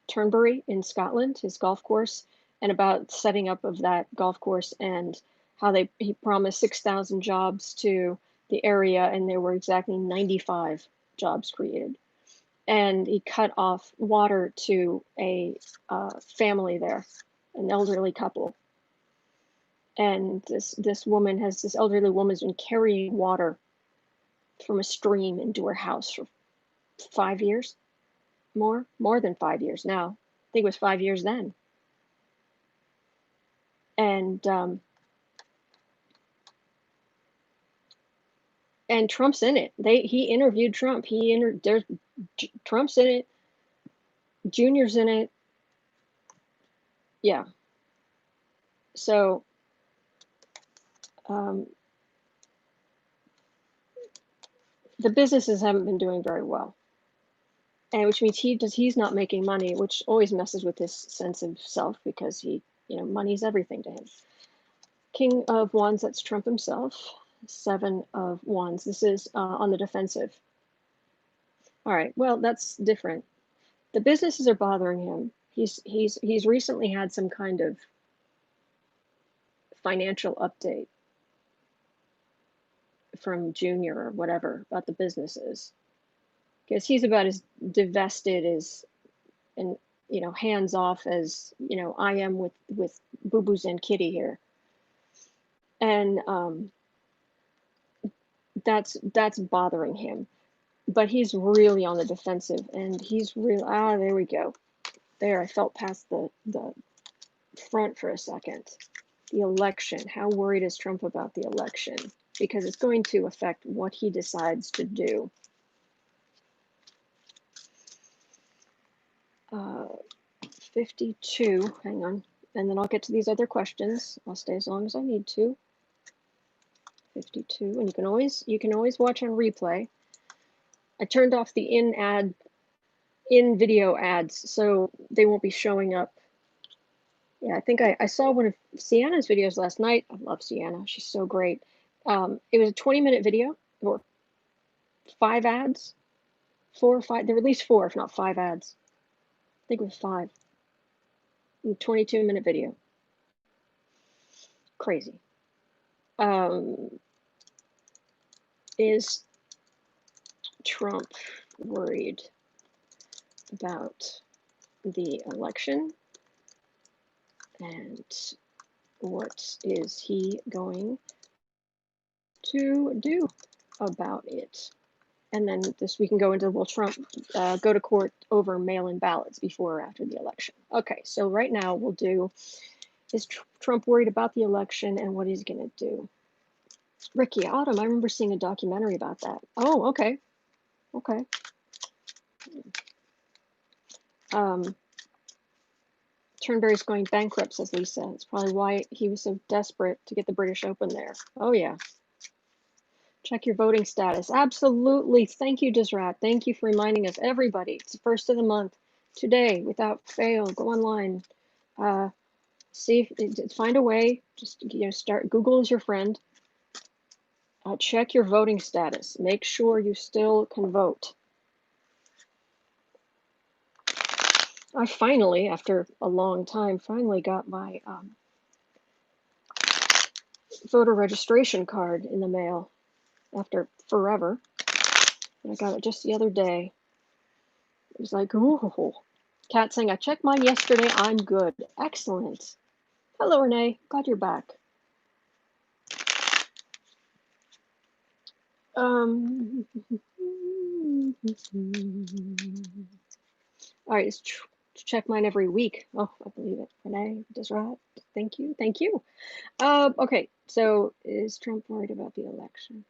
Turnberry in Scotland, his golf course, and about setting up of that golf course, and how he promised 6,000 jobs to the area, and there were exactly 95 jobs created. And he cut off water to a family there, an elderly couple. And this elderly woman's been carrying water from a stream into her house for 5 years. More than 5 years now. I think it was 5 years then. And Trump's in it. He interviewed Trump. Trump's in it. Junior's in it. Yeah. So the businesses haven't been doing very well, and which means he's not making money, which always messes with his sense of self, because money's everything to him. King of Wands, that's Trump himself. 7 of Wands. This is on the defensive. All right, well, that's different. The businesses are bothering him. He's recently had some kind of financial update from Junior or whatever about the businesses, because he's about as divested as and hands off as I am with Boo Boo's and Kitty here. and that's bothering him. But he's really on the defensive, and he's really there we go. There, I felt past the front for a second. The election. How worried is Trump about the election? Because it's going to affect what he decides to do. 52. Hang on, and then I'll get to these other questions. I'll stay as long as I need to. 52, and you can always watch on replay. I turned off the in video ads, so they won't be showing up. Yeah, I think I saw one of Sienna's videos last night. I love Sienna. She's so great. It was a 20-minute video, or 5 ads, 4 or 5. There were at least 4, if not 5 ads. I think it was 5. 22-minute video. Crazy. Is Trump worried about the election? And what is he going to do about it? And then we can go into, will Trump go to court over mail-in ballots before or after the election? Okay, so right now we'll do, is Trump worried about the election and what he's going to do? Ricky, Autumn, I remember seeing a documentary about that. Oh, okay. Okay. Turnberry's going bankrupt, says Lisa. It's probably why he was so desperate to get the British Open there. Oh, yeah. Check your voting status. Absolutely. Thank you, Disrat. Thank you for reminding us. Everybody, it's the first of the month. Today, without fail, go online. See, find a way. Just start. Google is your friend. Check your voting status. Make sure you still can vote. I finally, after a long time, finally got my voter registration card in the mail after forever. And I got it just the other day. It was like, ooh. Cat saying, I checked mine yesterday. I'm good. Excellent. Hello, Renee. Glad you're back. All right, it's check mine every week. Oh, I believe it. Renee, Disrat. Thank you. Thank you. Okay, so is Trump worried about the election?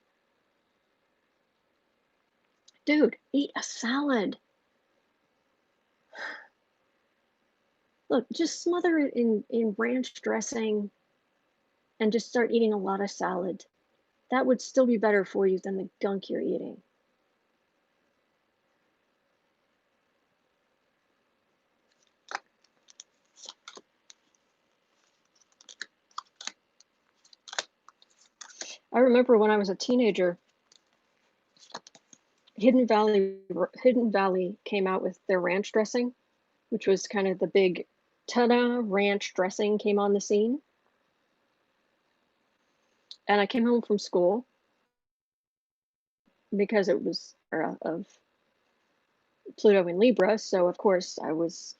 Dude, eat a salad. Look, just smother it in ranch dressing and just start eating a lot of salad. That would still be better for you than the gunk you're eating. I remember when I was a teenager, Hidden Valley came out with their ranch dressing, which was kind of the big ta-da, ranch dressing came on the scene. And I came home from school because it was of Pluto and Libra, so of course I was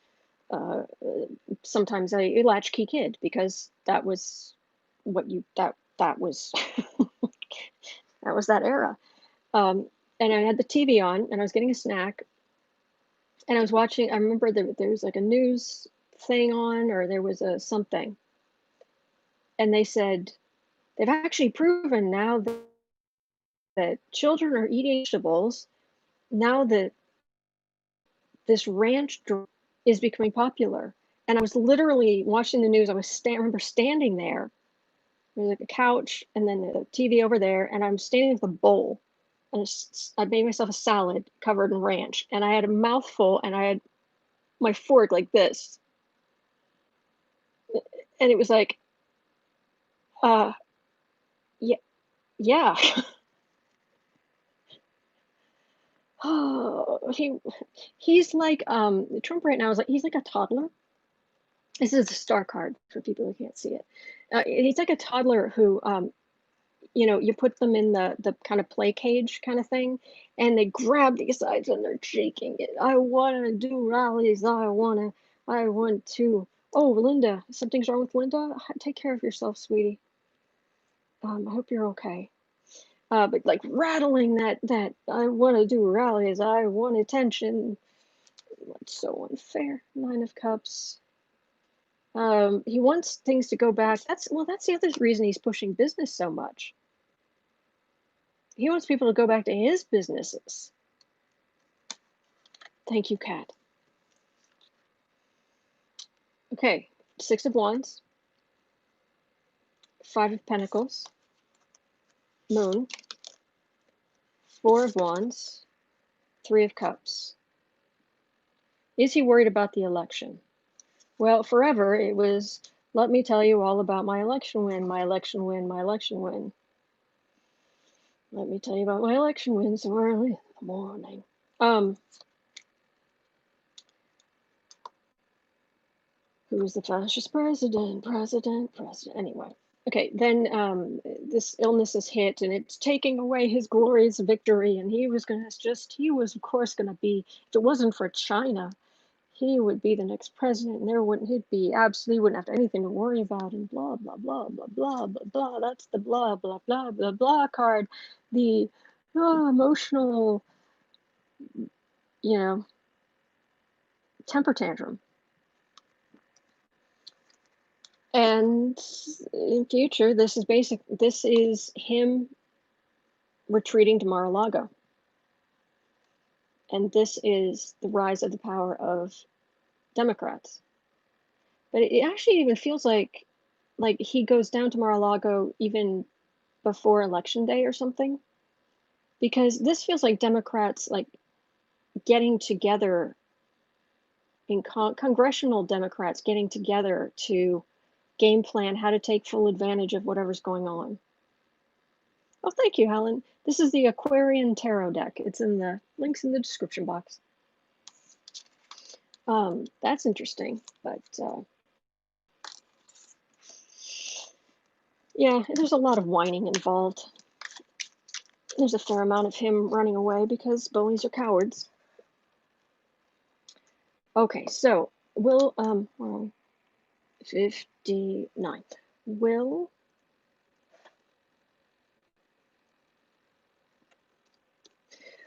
sometimes a latchkey kid, because that was what you that was that was that era. And I had the TV on, and I was getting a snack, and I was watching. I remember there was like a news thing on, or there was a something, and they said they've actually proven now that children are eating vegetables now that this ranch is becoming popular. And I was literally watching the news. I remember standing there. There was like a couch and then a TV over there, and I'm standing with a bowl. And I made myself a salad covered in ranch, and I had a mouthful, and I had my fork like this. And it was like, yeah. Oh, he's like Trump right now is like, he's like a toddler. This is a star card for people who can't see it. He's like a toddler who you put them in the kind of play cage kind of thing, and they grab these sides and they're shaking it. I want to do rallies. I want to. Oh, Linda, something's wrong with Linda. Take care of yourself, sweetie. I hope you're okay. But like rattling that I want to do rallies, I want attention. That's so unfair. Nine of Cups. He wants things to go back. That's the other reason he's pushing business so much. He wants people to go back to his businesses. Thank you, Kat. Okay, Six of Wands, Five of Pentacles, Moon, Four of Wands, Three of Cups. Is he worried about the election? Well, forever it was, let me tell you all about my election win, my election win, my election win. Let me tell you about my election win so early in the morning. Who is the fascist president? Anyway. Okay, then this illness is hit and it's taking away his glorious victory. And he was of course going to be, if it wasn't for China, he would be the next president, and he wouldn't have anything to worry about, and blah, blah, blah, blah, blah, blah, blah. That's the blah, blah, blah, blah, blah card. The emotional, temper tantrum. And in future, this is him retreating to Mar-a-Lago. And this is the rise of the power of Democrats. But it actually even feels like he goes down to Mar-a-Lago even before election day or something, because this feels like Democrats getting together in congressional Democrats getting together to game plan how to take full advantage of whatever's going on. Oh, thank you, Helen. This is the Aquarian Tarot deck. It's in the links in the description box. That's interesting, but yeah, there's a lot of whining involved. There's a fair amount of him running away because bullies are cowards. Okay, so Will, 59.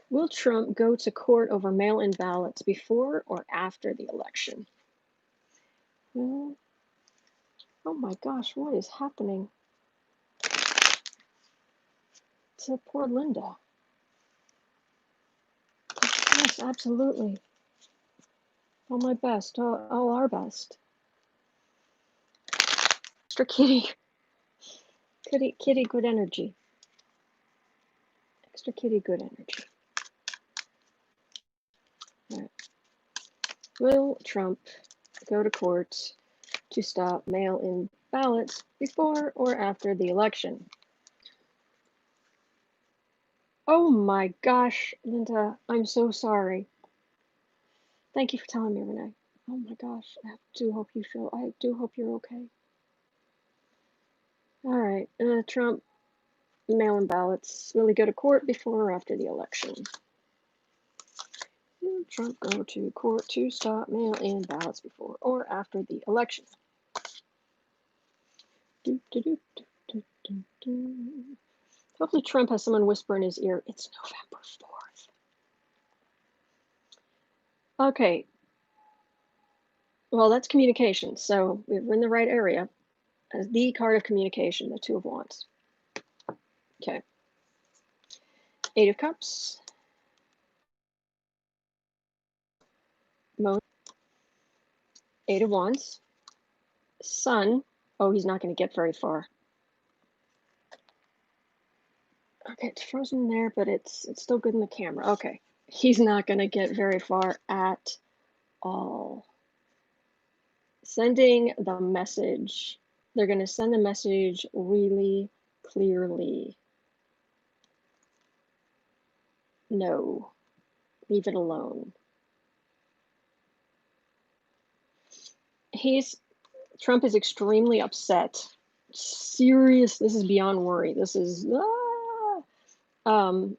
Will Trump go to court over mail-in ballots before or after the election? Well, oh my gosh, what is happening to poor Linda? Yes, absolutely. All my best, all our best. Extra kitty, good energy. Extra kitty, good energy. All right. Will Trump go to court to stop mail-in ballots before or after the election? Oh my gosh, Linda, I'm so sorry. Thank you for telling me, Renee. Oh my gosh, I do hope you're okay. All right, Trump, mail-in ballots. Will he go to court before or after the election? Will Trump go to court to stop mail-in ballots before or after the election? Hopefully Trump has someone whisper in his ear, it's November 4th. Okay. Well, that's communication, so we're in the right area. As the card of communication, the Two of Wands. Okay. Eight of Cups. Moon. Eight of Wands. Sun. Oh, he's not going to get very far. Okay, it's frozen there, but it's still good in the camera. Okay. He's not going to get very far at all. Sending the message. They're going to send the message really clearly. No. Leave it alone. Trump is extremely upset. Serious. This is beyond worry. This is kind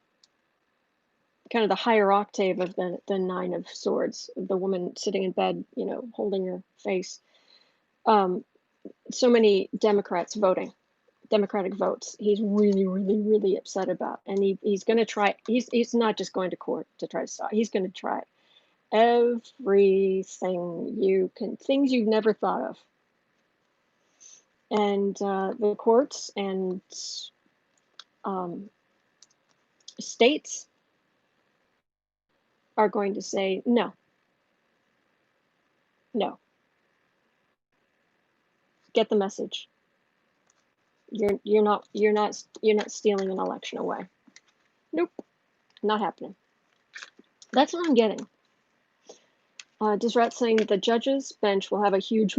of the higher octave of the Nine of Swords, the woman sitting in bed, holding her face. So many Democrats voting. Democratic votes. He's really, really, really upset about, and he's going to try. He's not just going to court to try to stop. He's going to try everything things you've never thought of. And the courts and states are going to say no. Get the message. You're not stealing an election away. Nope, not happening. That's what I'm getting. Disrat saying that the judges' bench will have a huge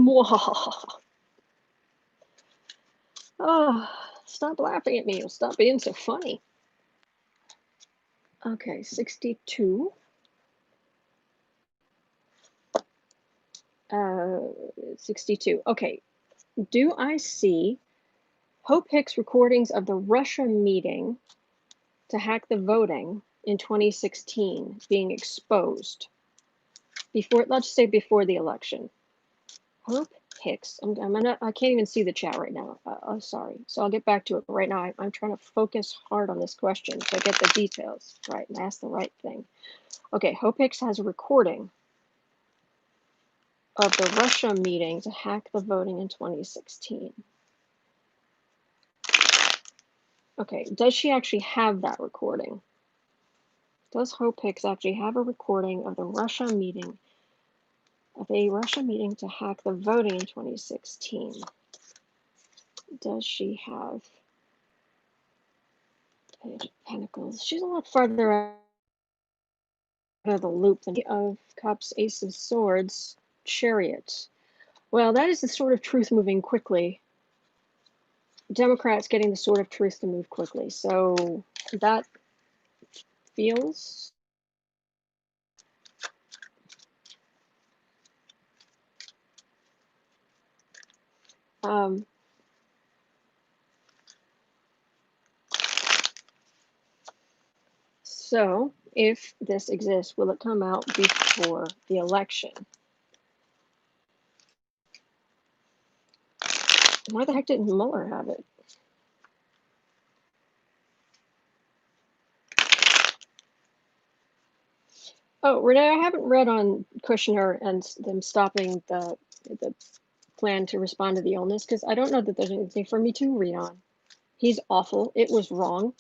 Oh, stop laughing at me. You'll stop being so funny. Okay, 62. 62. Okay, do I see Hope Hicks recordings of the Russia meeting to hack the voting in 2016 being exposed before, let's say before the election? Hope Hicks. I can't even see the chat right now. I'm sorry. So I'll get back to it. But right now, I'm trying to focus hard on this question so I get the details right and ask the right thing. Okay, Hope Hicks has a recording of the Russia meeting to hack the voting in 2016. Okay, does she actually have that recording? Does Hope Hicks actually have a recording of the Russia meeting, of a Russia meeting to hack the voting in 2016? Does she have Page of Pentacles? She's a lot farther out of the loop than of Cups, Ace of Swords, Chariot. Well, that is the sword of truth moving quickly. Democrats getting the sword of truth to move quickly. So that feels so if this exists, will it come out before the election? Why the heck didn't Mueller have it? Oh, Renee, I haven't read on Kushner and them stopping the plan to respond to the illness because I don't know that there's anything for me to read on. He's awful. It was wrong.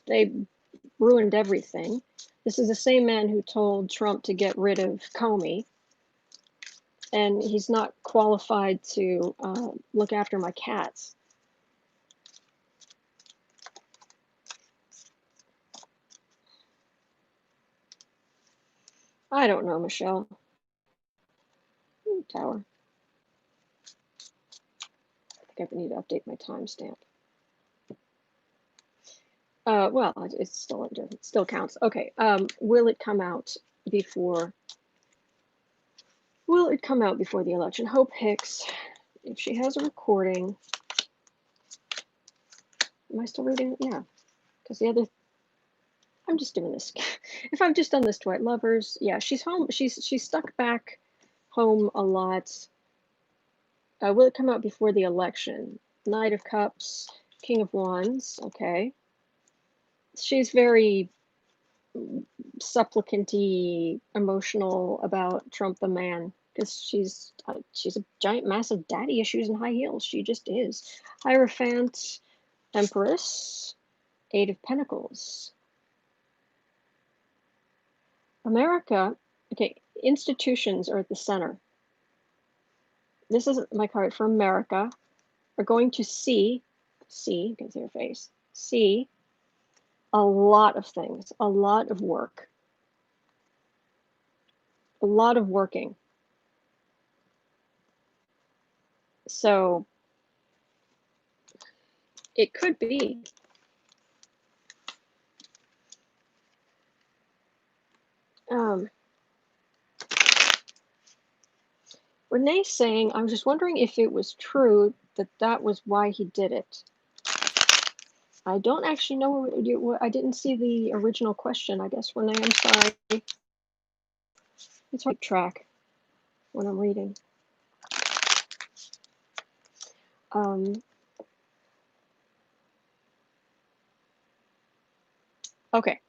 They ruined everything. This is the same man who told Trump to get rid of Comey, and he's not qualified to look after my cats. I don't know, Michelle. Tower. I think I need to update my timestamp. Well, it's still under, it still counts. Okay. Will it come out before? Will it come out before the election? Hope Hicks, if she has a recording. Am I still reading? Yeah, because the other. I'm just doing this. If I've just done this to White Lovers, yeah, she's home. She's stuck back home a lot. Will it come out before the election? Knight of Cups, King of Wands. Okay. She's very supplicanty, emotional about Trump the man because she's a giant, massive daddy issues and high heels. She just is. Hierophant, Empress, Eight of Pentacles. America, okay, institutions are at the center. This is my card for America. Are going to see, you can see her face, see a lot of things, a lot of work, a lot of working. So it could be. Renee's saying, I was just wondering if it was true that that was why he did it. I don't actually know. I didn't see the original question, I guess, Renee. I'm sorry. It's hard to track when I'm reading. Okay.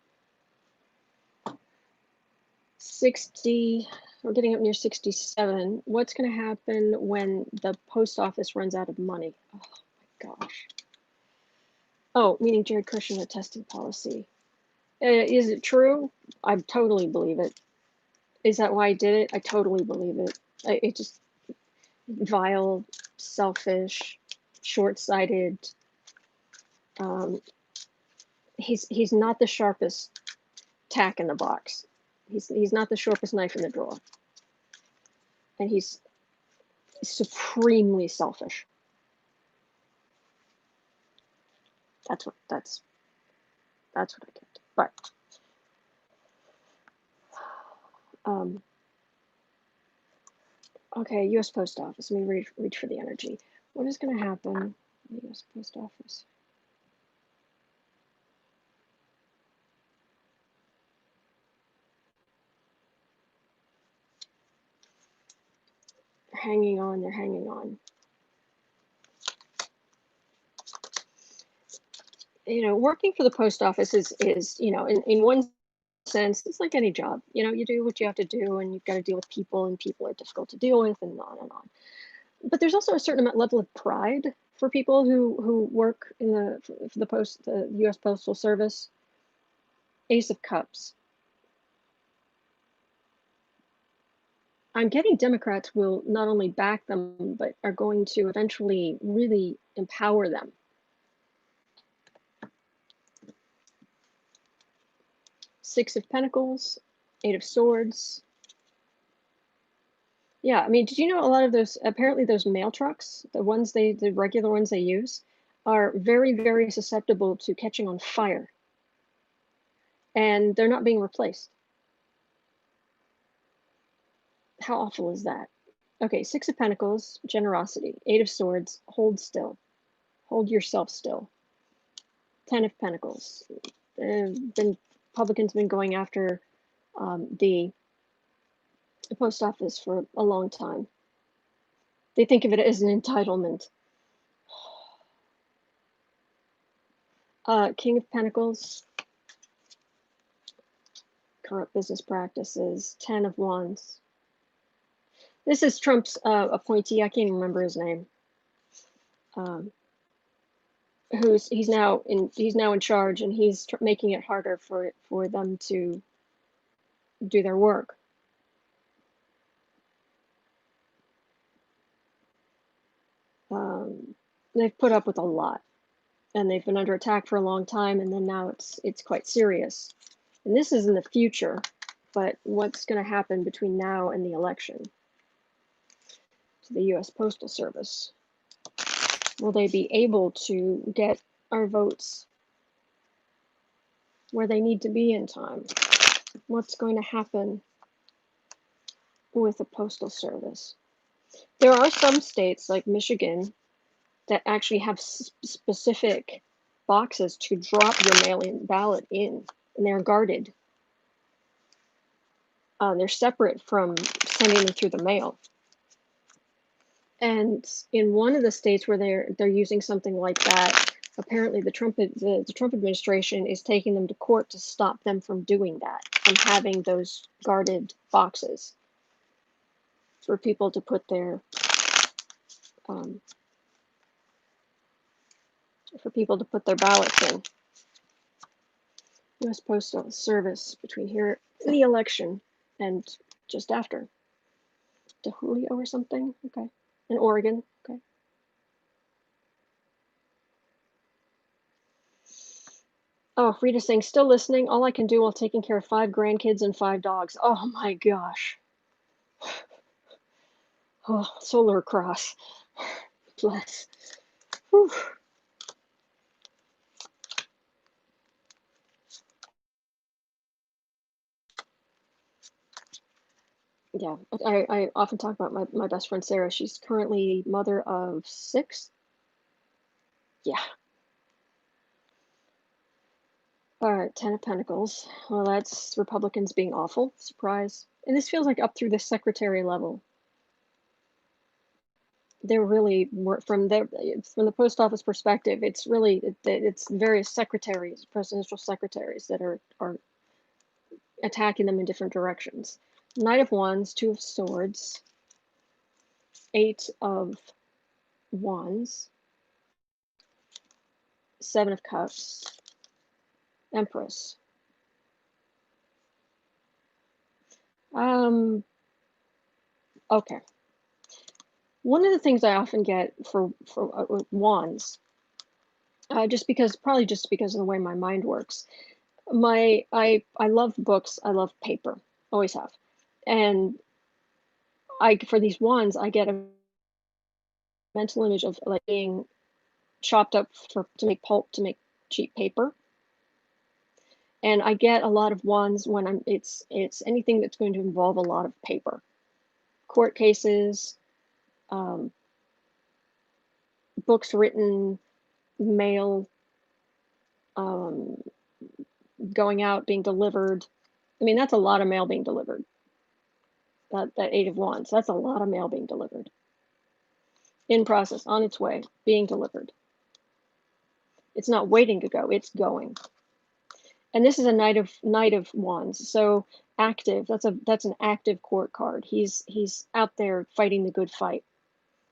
60, we're getting up near 67. What's going to happen when the post office runs out of money? Oh my gosh. Oh, meaning Jared Kushner testing policy. Is it true? I totally believe it. Is that why I did it? I totally believe it. It just vile, selfish, short-sighted. He's not the sharpest tack in the box. He's not the sharpest knife in the drawer, and he's supremely selfish. That's what I get. But okay, U.S. Post Office. Let me reach for the energy. What is going to happen in the U.S. Post Office? They're hanging on. They're hanging on. Working for the post office is in one sense, it's like any job. You do what you have to do, and you've got to deal with people, and people are difficult to deal with, and on and on. But there's also a certain level of pride for people who work in the U.S. Postal Service. Ace of Cups. I'm getting Democrats will not only back them, but are going to eventually really empower them. Six of Pentacles, Eight of Swords. Yeah, I mean, did you know a lot of apparently those mail trucks, the regular ones they use, are very, very susceptible to catching on fire. And they're not being replaced. How awful is that? Okay, Six of Pentacles, generosity. Eight of Swords, hold still. Hold yourself still. 10 of Pentacles. Republicans have been going after the post office for a long time. They think of it as an entitlement. King of Pentacles, corrupt business practices. 10 of Wands. This is Trump's appointee. I can't even remember his name. He's now in charge, and he's making it harder for them to do their work. They've put up with a lot, and they've been under attack for a long time, and then now it's quite serious. And this is in the future, but what's going to happen between now and the election to the U.S. Postal Service? Will they be able to get our votes where they need to be in time? What's going to happen with the Postal Service? There are some states like Michigan that actually have specific boxes to drop your mail-in ballot in, and they're guarded. They're separate from sending them through the mail. And in one of the states where they're using something like that, apparently the Trump administration is taking them to court to stop them from doing that, from having those guarded boxes for people to put their ballots in. U.S. Postal Service between here in the election and just after. To Julio or something? Okay. In Oregon. Okay. Oh, Rita's saying, still listening. All I can do while taking care of 5 grandkids and 5 dogs. Oh my gosh. Oh, solar cross. Bless. Whew. Yeah, I often talk about my best friend Sarah. She's currently mother of 6. Yeah. All right, 10 of Pentacles. Well, that's Republicans being awful. Surprise. And this feels like up through the secretary level. they're really more from the post office perspective. It's really it's various secretaries, presidential secretaries, that are attacking them in different directions. Knight of Wands, Two of Swords, Eight of Wands, Seven of Cups, Empress. Okay. One of the things I often get for wands, probably just because of the way my mind works. I love books. I love paper. Always have, and for these wands, I get a mental image of like being chopped up to make pulp, to make cheap paper. And I get a lot of wands when it's anything that's going to involve a lot of paper, court cases, books written, mail, going out, being delivered. I mean, that's a lot of mail being delivered. That Eight of Wands, that's a lot of mail being delivered. In process, on its way, being delivered. It's not waiting to go, it's going. And this is a Knight of Wands, so active. That's an active court card. He's out there fighting the good fight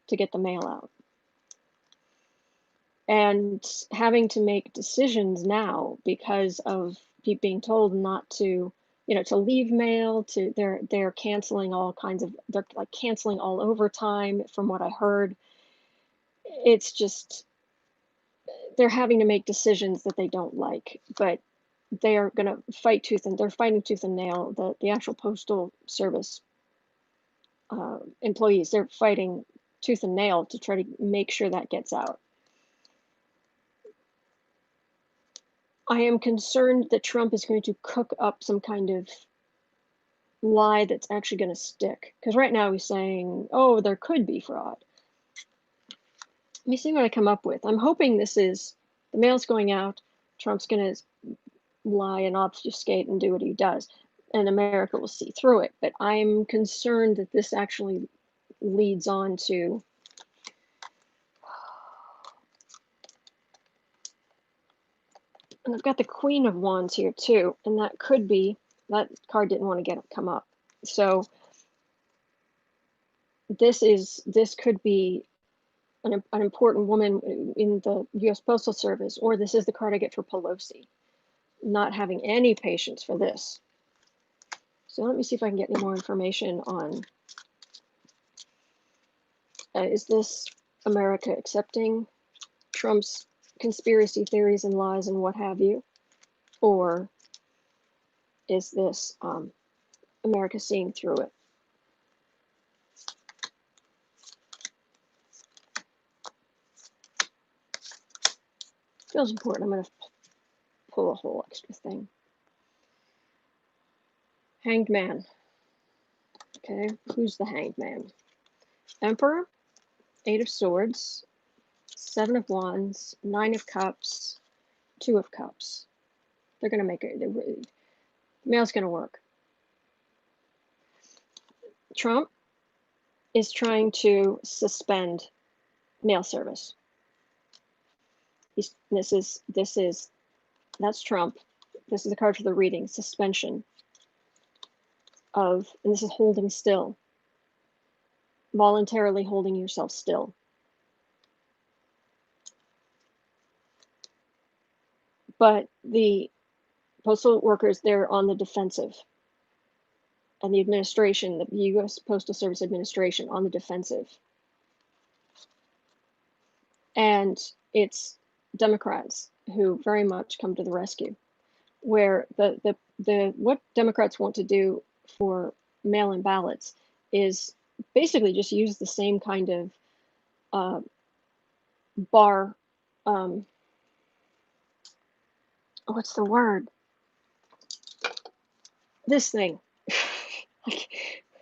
to get the mail out. And having to make decisions now because of being told not to, to leave mail, they're canceling all kinds of, they're like canceling all overtime from what I heard. It's just, they're having to make decisions that they don't like, but they are going to they're fighting tooth and nail. The actual postal service employees, they're fighting tooth and nail to try to make sure that gets out. I am concerned that Trump is going to cook up some kind of lie that's actually going to stick. Because right now he's saying, oh, there could be fraud. Let me see what I come up with. I'm hoping this is the mail's going out, Trump's going to lie and obfuscate and do what he does, and America will see through it. But I'm concerned that this actually leads on to and I've got the Queen of Wands here too, and that could be, that card didn't want to come up. So this could be an important woman in the U.S. Postal Service, or this is the card I get for Pelosi. Not having any patience for this. So let me see if I can get any more information on, is this America accepting Trump's conspiracy theories and lies and what have you? Or is this America seeing through it? Feels important. I'm going to pull a whole extra thing. Hanged Man. Okay, who's the Hanged Man? Emperor, Eight of Swords, Seven of Wands, Nine of Cups, Two of Cups. They're going to make it. The mail's going to work. Trump is trying to suspend mail service. That's Trump. This is a card for the reading, suspension of, and this is holding still, voluntarily holding yourself still. But the postal workers, they're on the defensive. And the administration, the U.S. Postal Service administration, on the defensive. And it's Democrats who very much come to the rescue, where what Democrats want to do for mail-in ballots is basically just use the same kind of bar, what's the word? This thing.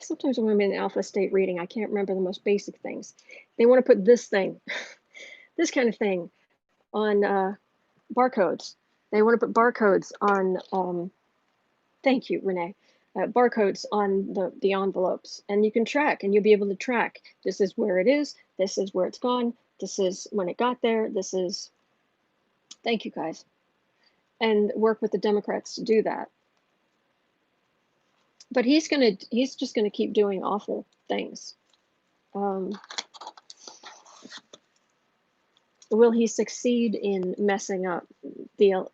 Sometimes when I'm in alpha state reading, I can't remember the most basic things. They want to put this thing, this kind of thing, on barcodes. They want to put barcodes on, thank you, Renee, barcodes on the envelopes, and you can track, and you'll be able to track, this is where it is, this is where it's gone, this is when it got there, this is, thank you guys, and work with the Democrats to do that. But he's just gonna keep doing awful things. Will he succeed in messing up the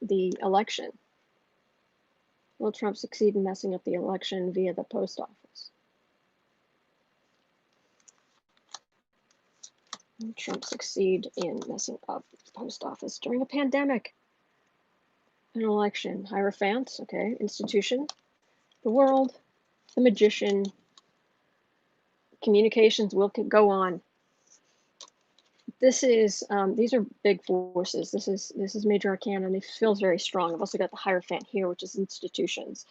election? Will Trump succeed in messing up the election via the post office? Will Trump succeed in messing up the post office during a pandemic? An election. Hierophant, okay. Institution. The world. The magician. Communications will go on. This is these are big forces. This is Major Arcana, and it feels very strong. I've also got the Hierophant here, which is institutions,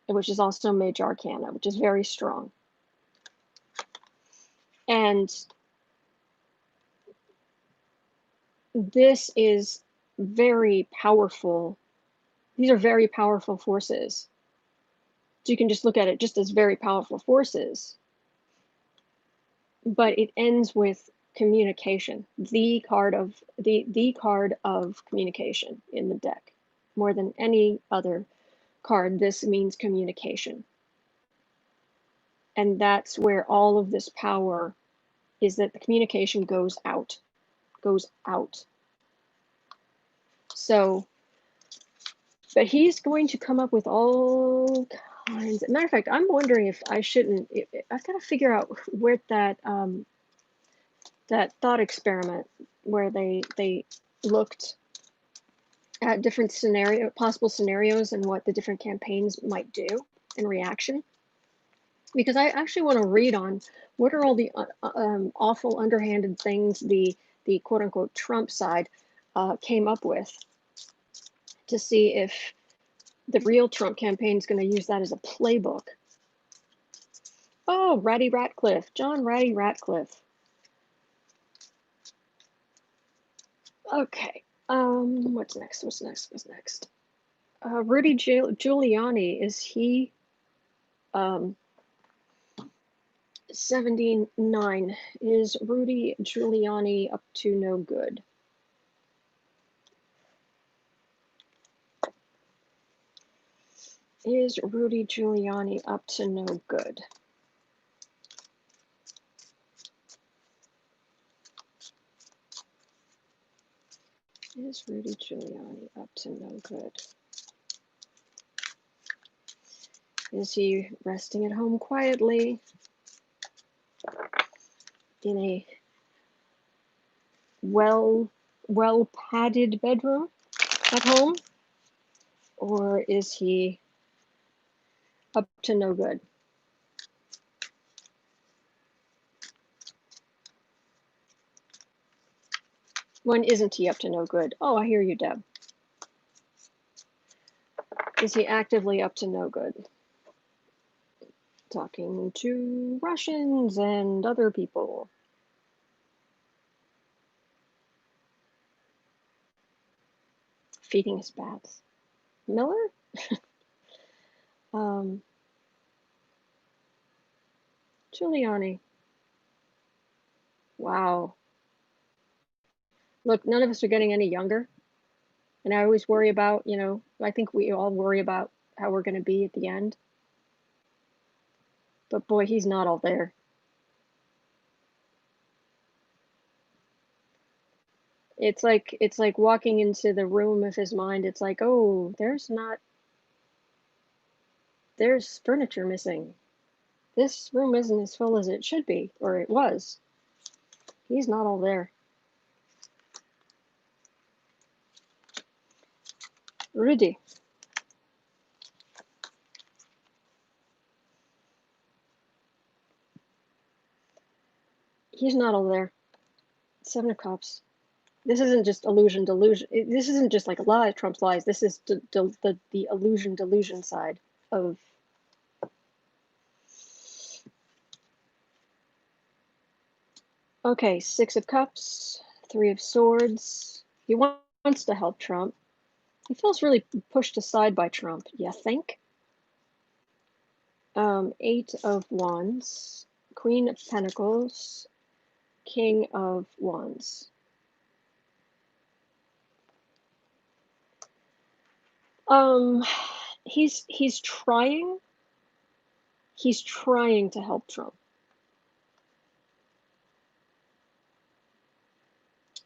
which is also Major Arcana, which is very strong. And this is very powerful. These are very powerful forces. So you can just look at it just as very powerful forces. But it ends with communication, the card of communication in the deck. More than any other card, this means communication. And that's where all of this power is, that the communication goes out. So, but he's going to come up with all kinds. As a matter of fact, I'm wondering if I shouldn't, I've got to figure out where that thought experiment where they looked at different possible scenarios and what the different campaigns might do in reaction. Because I actually want to read on what are all the awful underhanded things the quote unquote Trump side came up with, to see if the real Trump campaign is going to use that as a playbook. Oh, Ratty Ratcliffe, John Ratty Ratcliffe. Okay, what's next? Rudy Giuliani, is he 79? Is Rudy Giuliani up to no good? Is Rudy Giuliani up to no good? Is Rudy Giuliani up to no good? Is he resting at home quietly in a well padded bedroom at home? Or is he up to no good? When isn't he up to no good? Oh, I hear you, Deb. Is he actively up to no good? Talking to Russians and other people. Feeding his bats. Mueller? Giuliani. Wow. Look, none of us are getting any younger. And I always worry about, I think we all worry about how we're going to be at the end. But boy, he's not all there. It's like walking into the room of his mind. It's like, oh, there's furniture missing. This room isn't as full as it should be, or it was. He's not all there. Rudy. He's not all there. 7 of Cups. This isn't just illusion, delusion. This isn't just like a lie, Trump's lies. This is the illusion, delusion side of. Okay, 6 of Cups, 3 of Swords. He wants to help Trump. He feels really pushed aside by Trump, you think? Eight of Wands, Queen of Pentacles, King of Wands. He's trying to help Trump.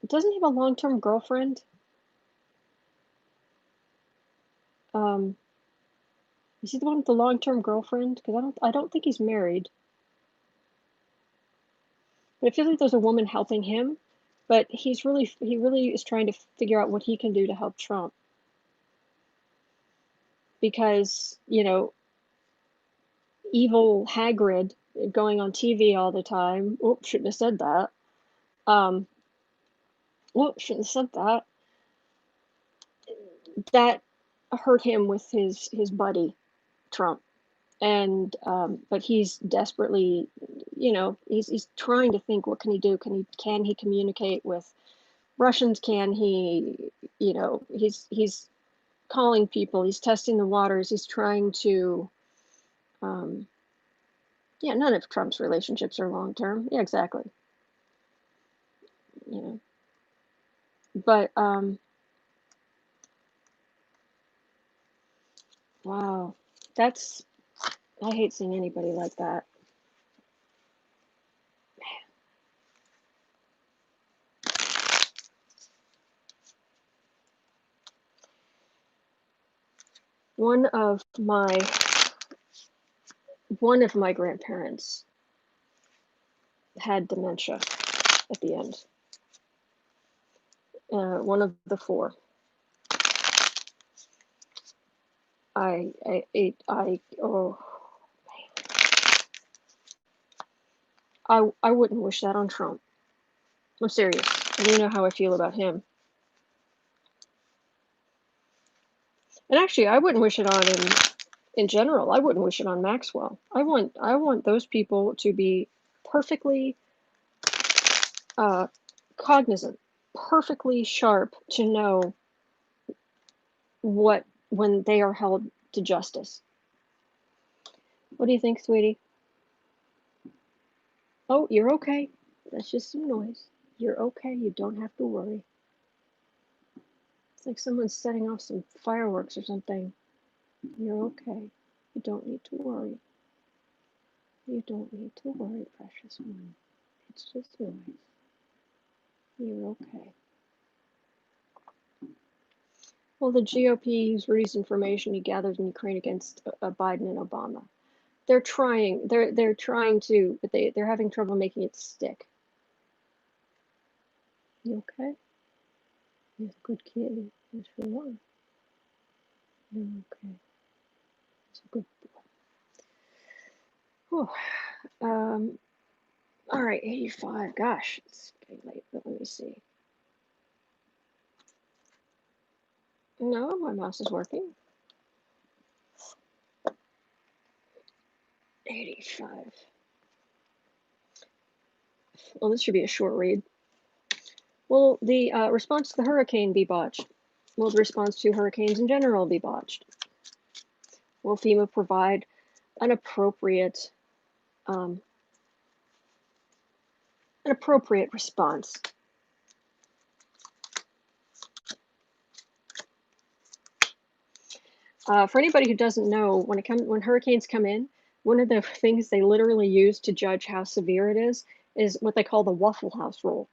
Doesn't he have a long-term girlfriend? Is he the one with the long-term girlfriend? Because I don't think he's married. But I feel like there's a woman helping him, but he really is trying to figure out what he can do to help Trump. Because, you know, evil Hagrid going on TV all the time. Oh, shouldn't have said that. Shouldn't have said that. That hurt him with his buddy, Trump. And but he's desperately, you know, he's trying to think, what can he do? Can he communicate with Russians? Can he, you know, he's calling people, he's testing the waters, he's trying to yeah, none of Trump's relationships are long term. Yeah, exactly. You know. But wow. That's, I hate seeing anybody like that. One of my grandparents had dementia at the end. One of the four. I wouldn't wish that on Trump. I'm serious. You know how I feel about him. And actually, I wouldn't wish it on him in general. I wouldn't wish it on Maxwell. I want those people to be perfectly cognizant, perfectly sharp to know when they are held to justice. What do you think, sweetie? Oh, you're okay. That's just some noise. You're okay. You don't have to worry. It's like someone's setting off some fireworks or something. You're okay. You don't need to worry. You don't need to worry, precious one. It's just noise. You're okay. Well, the GOP used Rudy's information he gathered in Ukraine against Biden and Obama. They're trying. They're trying to, but they're having trouble making it stick. You okay? You're a good kid. Yes, you are. You're okay. It's a good boy. All right, 85. Gosh, it's getting late, but let me see. No, my mouse is working. 85. Well, this should be a short read. Will the response to the hurricane be botched? Will the response to hurricanes in general be botched? Will FEMA provide an appropriate response? For anybody who doesn't know, when hurricanes come in, one of the things they literally use to judge how severe it is what they call the Waffle House rule.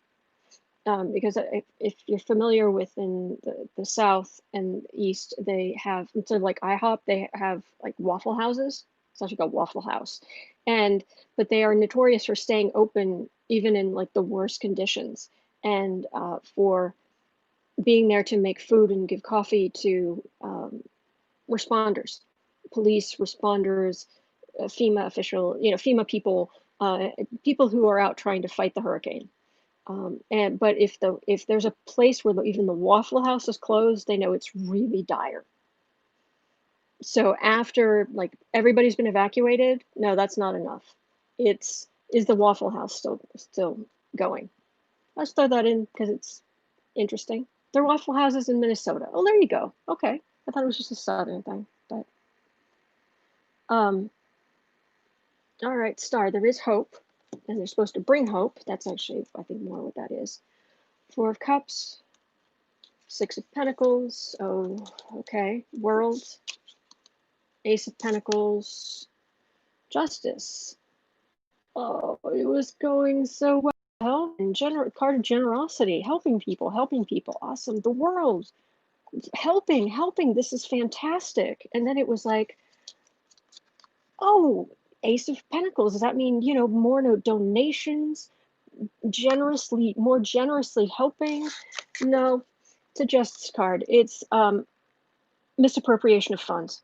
Because if you're familiar with in the South and East, they have, instead of like IHOP, they have like Waffle Houses. It's actually called Waffle House, but they are notorious for staying open even in like the worst conditions, and for being there to make food and give coffee to responders, police responders, FEMA official, FEMA people, people who are out trying to fight the hurricane. But if there's a place where even the Waffle House is closed, they know it's really dire. So after like everybody's been evacuated, no, that's not enough. Is the Waffle House still going? Let's throw that in because it's interesting. There are Waffle Houses in Minnesota. Oh, there you go. Okay, I thought it was just a southern thing, but All right, star, there is hope, and they're supposed to bring hope. That's actually, I think, more what that is. Four of Cups, Six of Pentacles. Oh, okay. World, Ace of Pentacles, Justice. Oh, it was going so well. And card of generosity, helping people. Awesome. The world, helping. This is fantastic. And then it was like, oh, Ace of Pentacles. Does that mean, more donations, more generously helping? No, it's a Justice card. It's misappropriation of funds.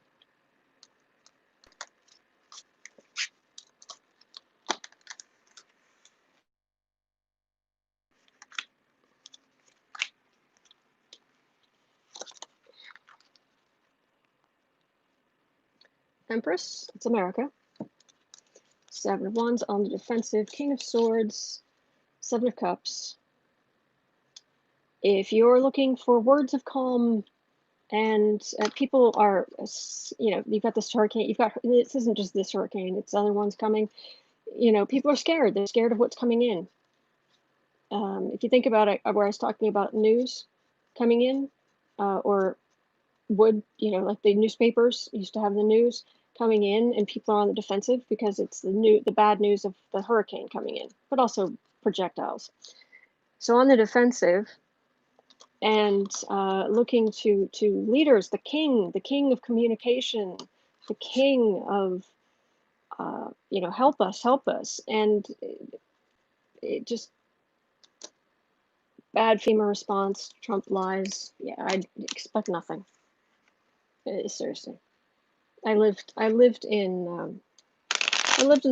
Empress, it's America. Seven of Wands on the defensive. King of Swords, Seven of Cups. If you're looking for words of calm, and people are, you've got this hurricane, this isn't just this hurricane, it's other ones coming. People are scared. They're scared of what's coming in. If you think about it, where I was talking about news coming in, or like the newspapers used to have the news coming in, and people are on the defensive because it's the bad news of the hurricane coming in, but also projectiles. So on the defensive, and looking to leaders, the king of communication, the king of help us, and it just bad FEMA response. Trump lies. Yeah, I'd expect nothing. Seriously, I lived in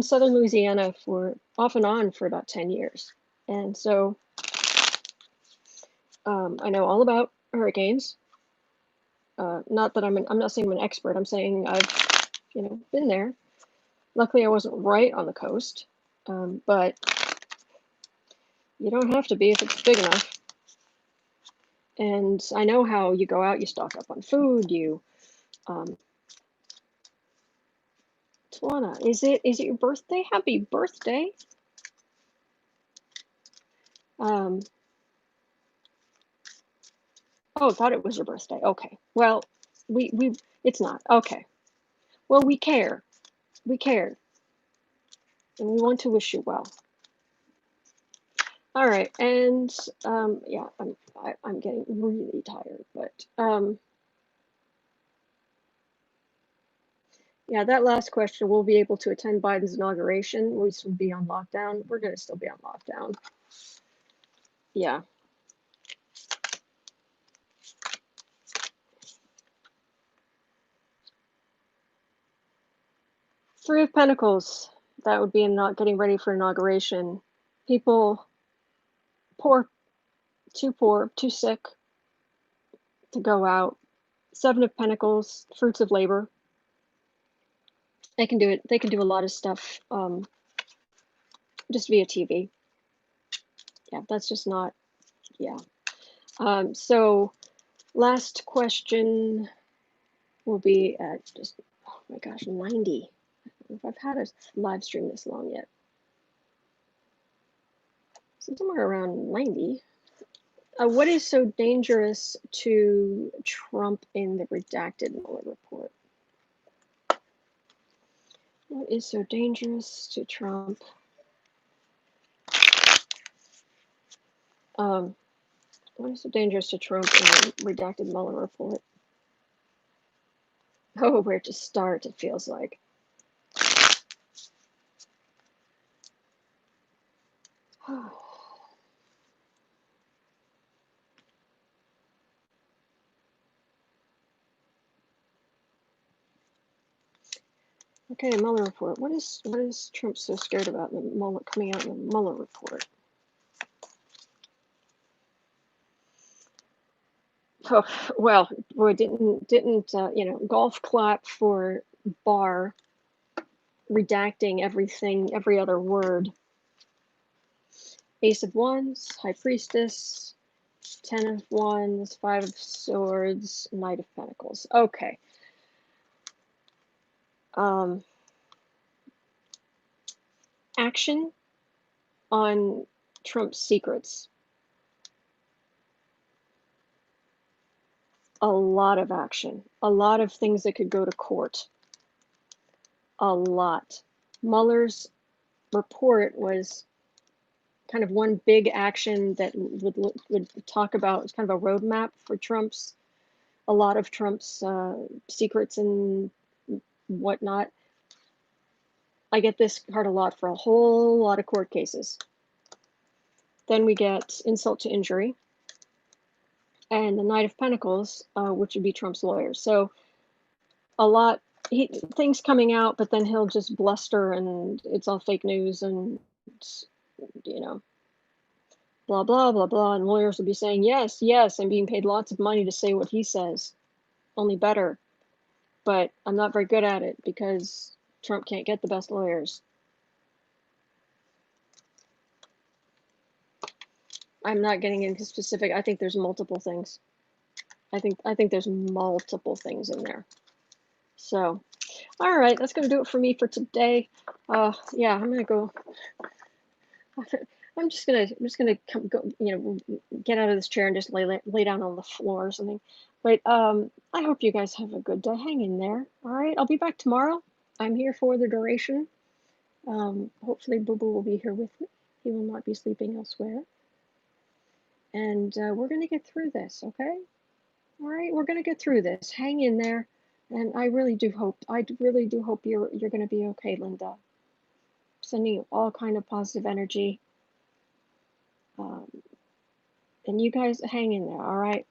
southern Louisiana for off and on for about 10 years, and so I know all about hurricanes. Not that I'm not saying I'm an expert. I'm saying I've been there. Luckily, I wasn't right on the coast, but you don't have to be if it's big enough. And I know how you go out, you stock up on food, Tawana, is it your birthday? Happy birthday. Oh, thought it was your birthday. Okay. Well, it's not. Okay. Well, we care. We care. And we want to wish you well. All right. And yeah, I'm getting really tired, but yeah, that last question, will be able to attend Biden's inauguration. We will be on lockdown. We're going to still be on lockdown. Yeah. Three of Pentacles. That would be not getting ready for inauguration. People poor, too sick to go out. Seven of Pentacles, fruits of labor. They can do it. They can do a lot of stuff just via TV. Yeah, that's just not, yeah. So last question will be at just, oh my gosh, 90. I don't know if I've had a live stream this long yet. So somewhere around 90. What is so dangerous to Trump in the redacted Mueller report? What is so dangerous to Trump? What is so dangerous to Trump in the redacted Mueller report? Oh, where to start, it feels like. Okay, Mueller report. What is Trump so scared about in the Mueller, coming out in the Mueller report? Oh, well, boy, didn't golf clap for Barr redacting everything, every other word. Ace of Wands, High Priestess, Ten of Wands, Five of Swords, Knight of Pentacles. Okay. action on Trump's secrets. A lot of action. A lot of things that could go to court. A lot. Mueller's report was kind of one big action that would talk about, it's kind of a roadmap for a lot of Trump's secrets and whatnot. I get this card a lot for a whole lot of court cases. Then we get insult to injury and the Knight of Pentacles, which would be Trump's lawyers. So a lot, things coming out, but then he'll just bluster and it's all fake news and, you know, blah, blah, blah, blah. And lawyers will be saying, yes, yes, I'm being paid lots of money to say what he says, only better. But I'm not very good at it because Trump can't get the best lawyers. I'm not getting into specific. I think there's multiple things. I think there's multiple things in there. So, all right, that's gonna do it for me for today. Yeah, I'm gonna go. I'm just gonna go, get out of this chair and just lay down on the floor or something. But I hope you guys have a good day. Hang in there. All right, I'll be back tomorrow. I'm here for the duration. Hopefully Boo Boo will be here with me. He will not be sleeping elsewhere. And we're going to get through this, okay? All right, we're going to get through this. Hang in there. And I really do hope you're going to be okay, Linda. Sending you all kind of positive energy. And you guys hang in there, all right?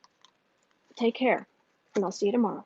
Take care, and I'll see you tomorrow.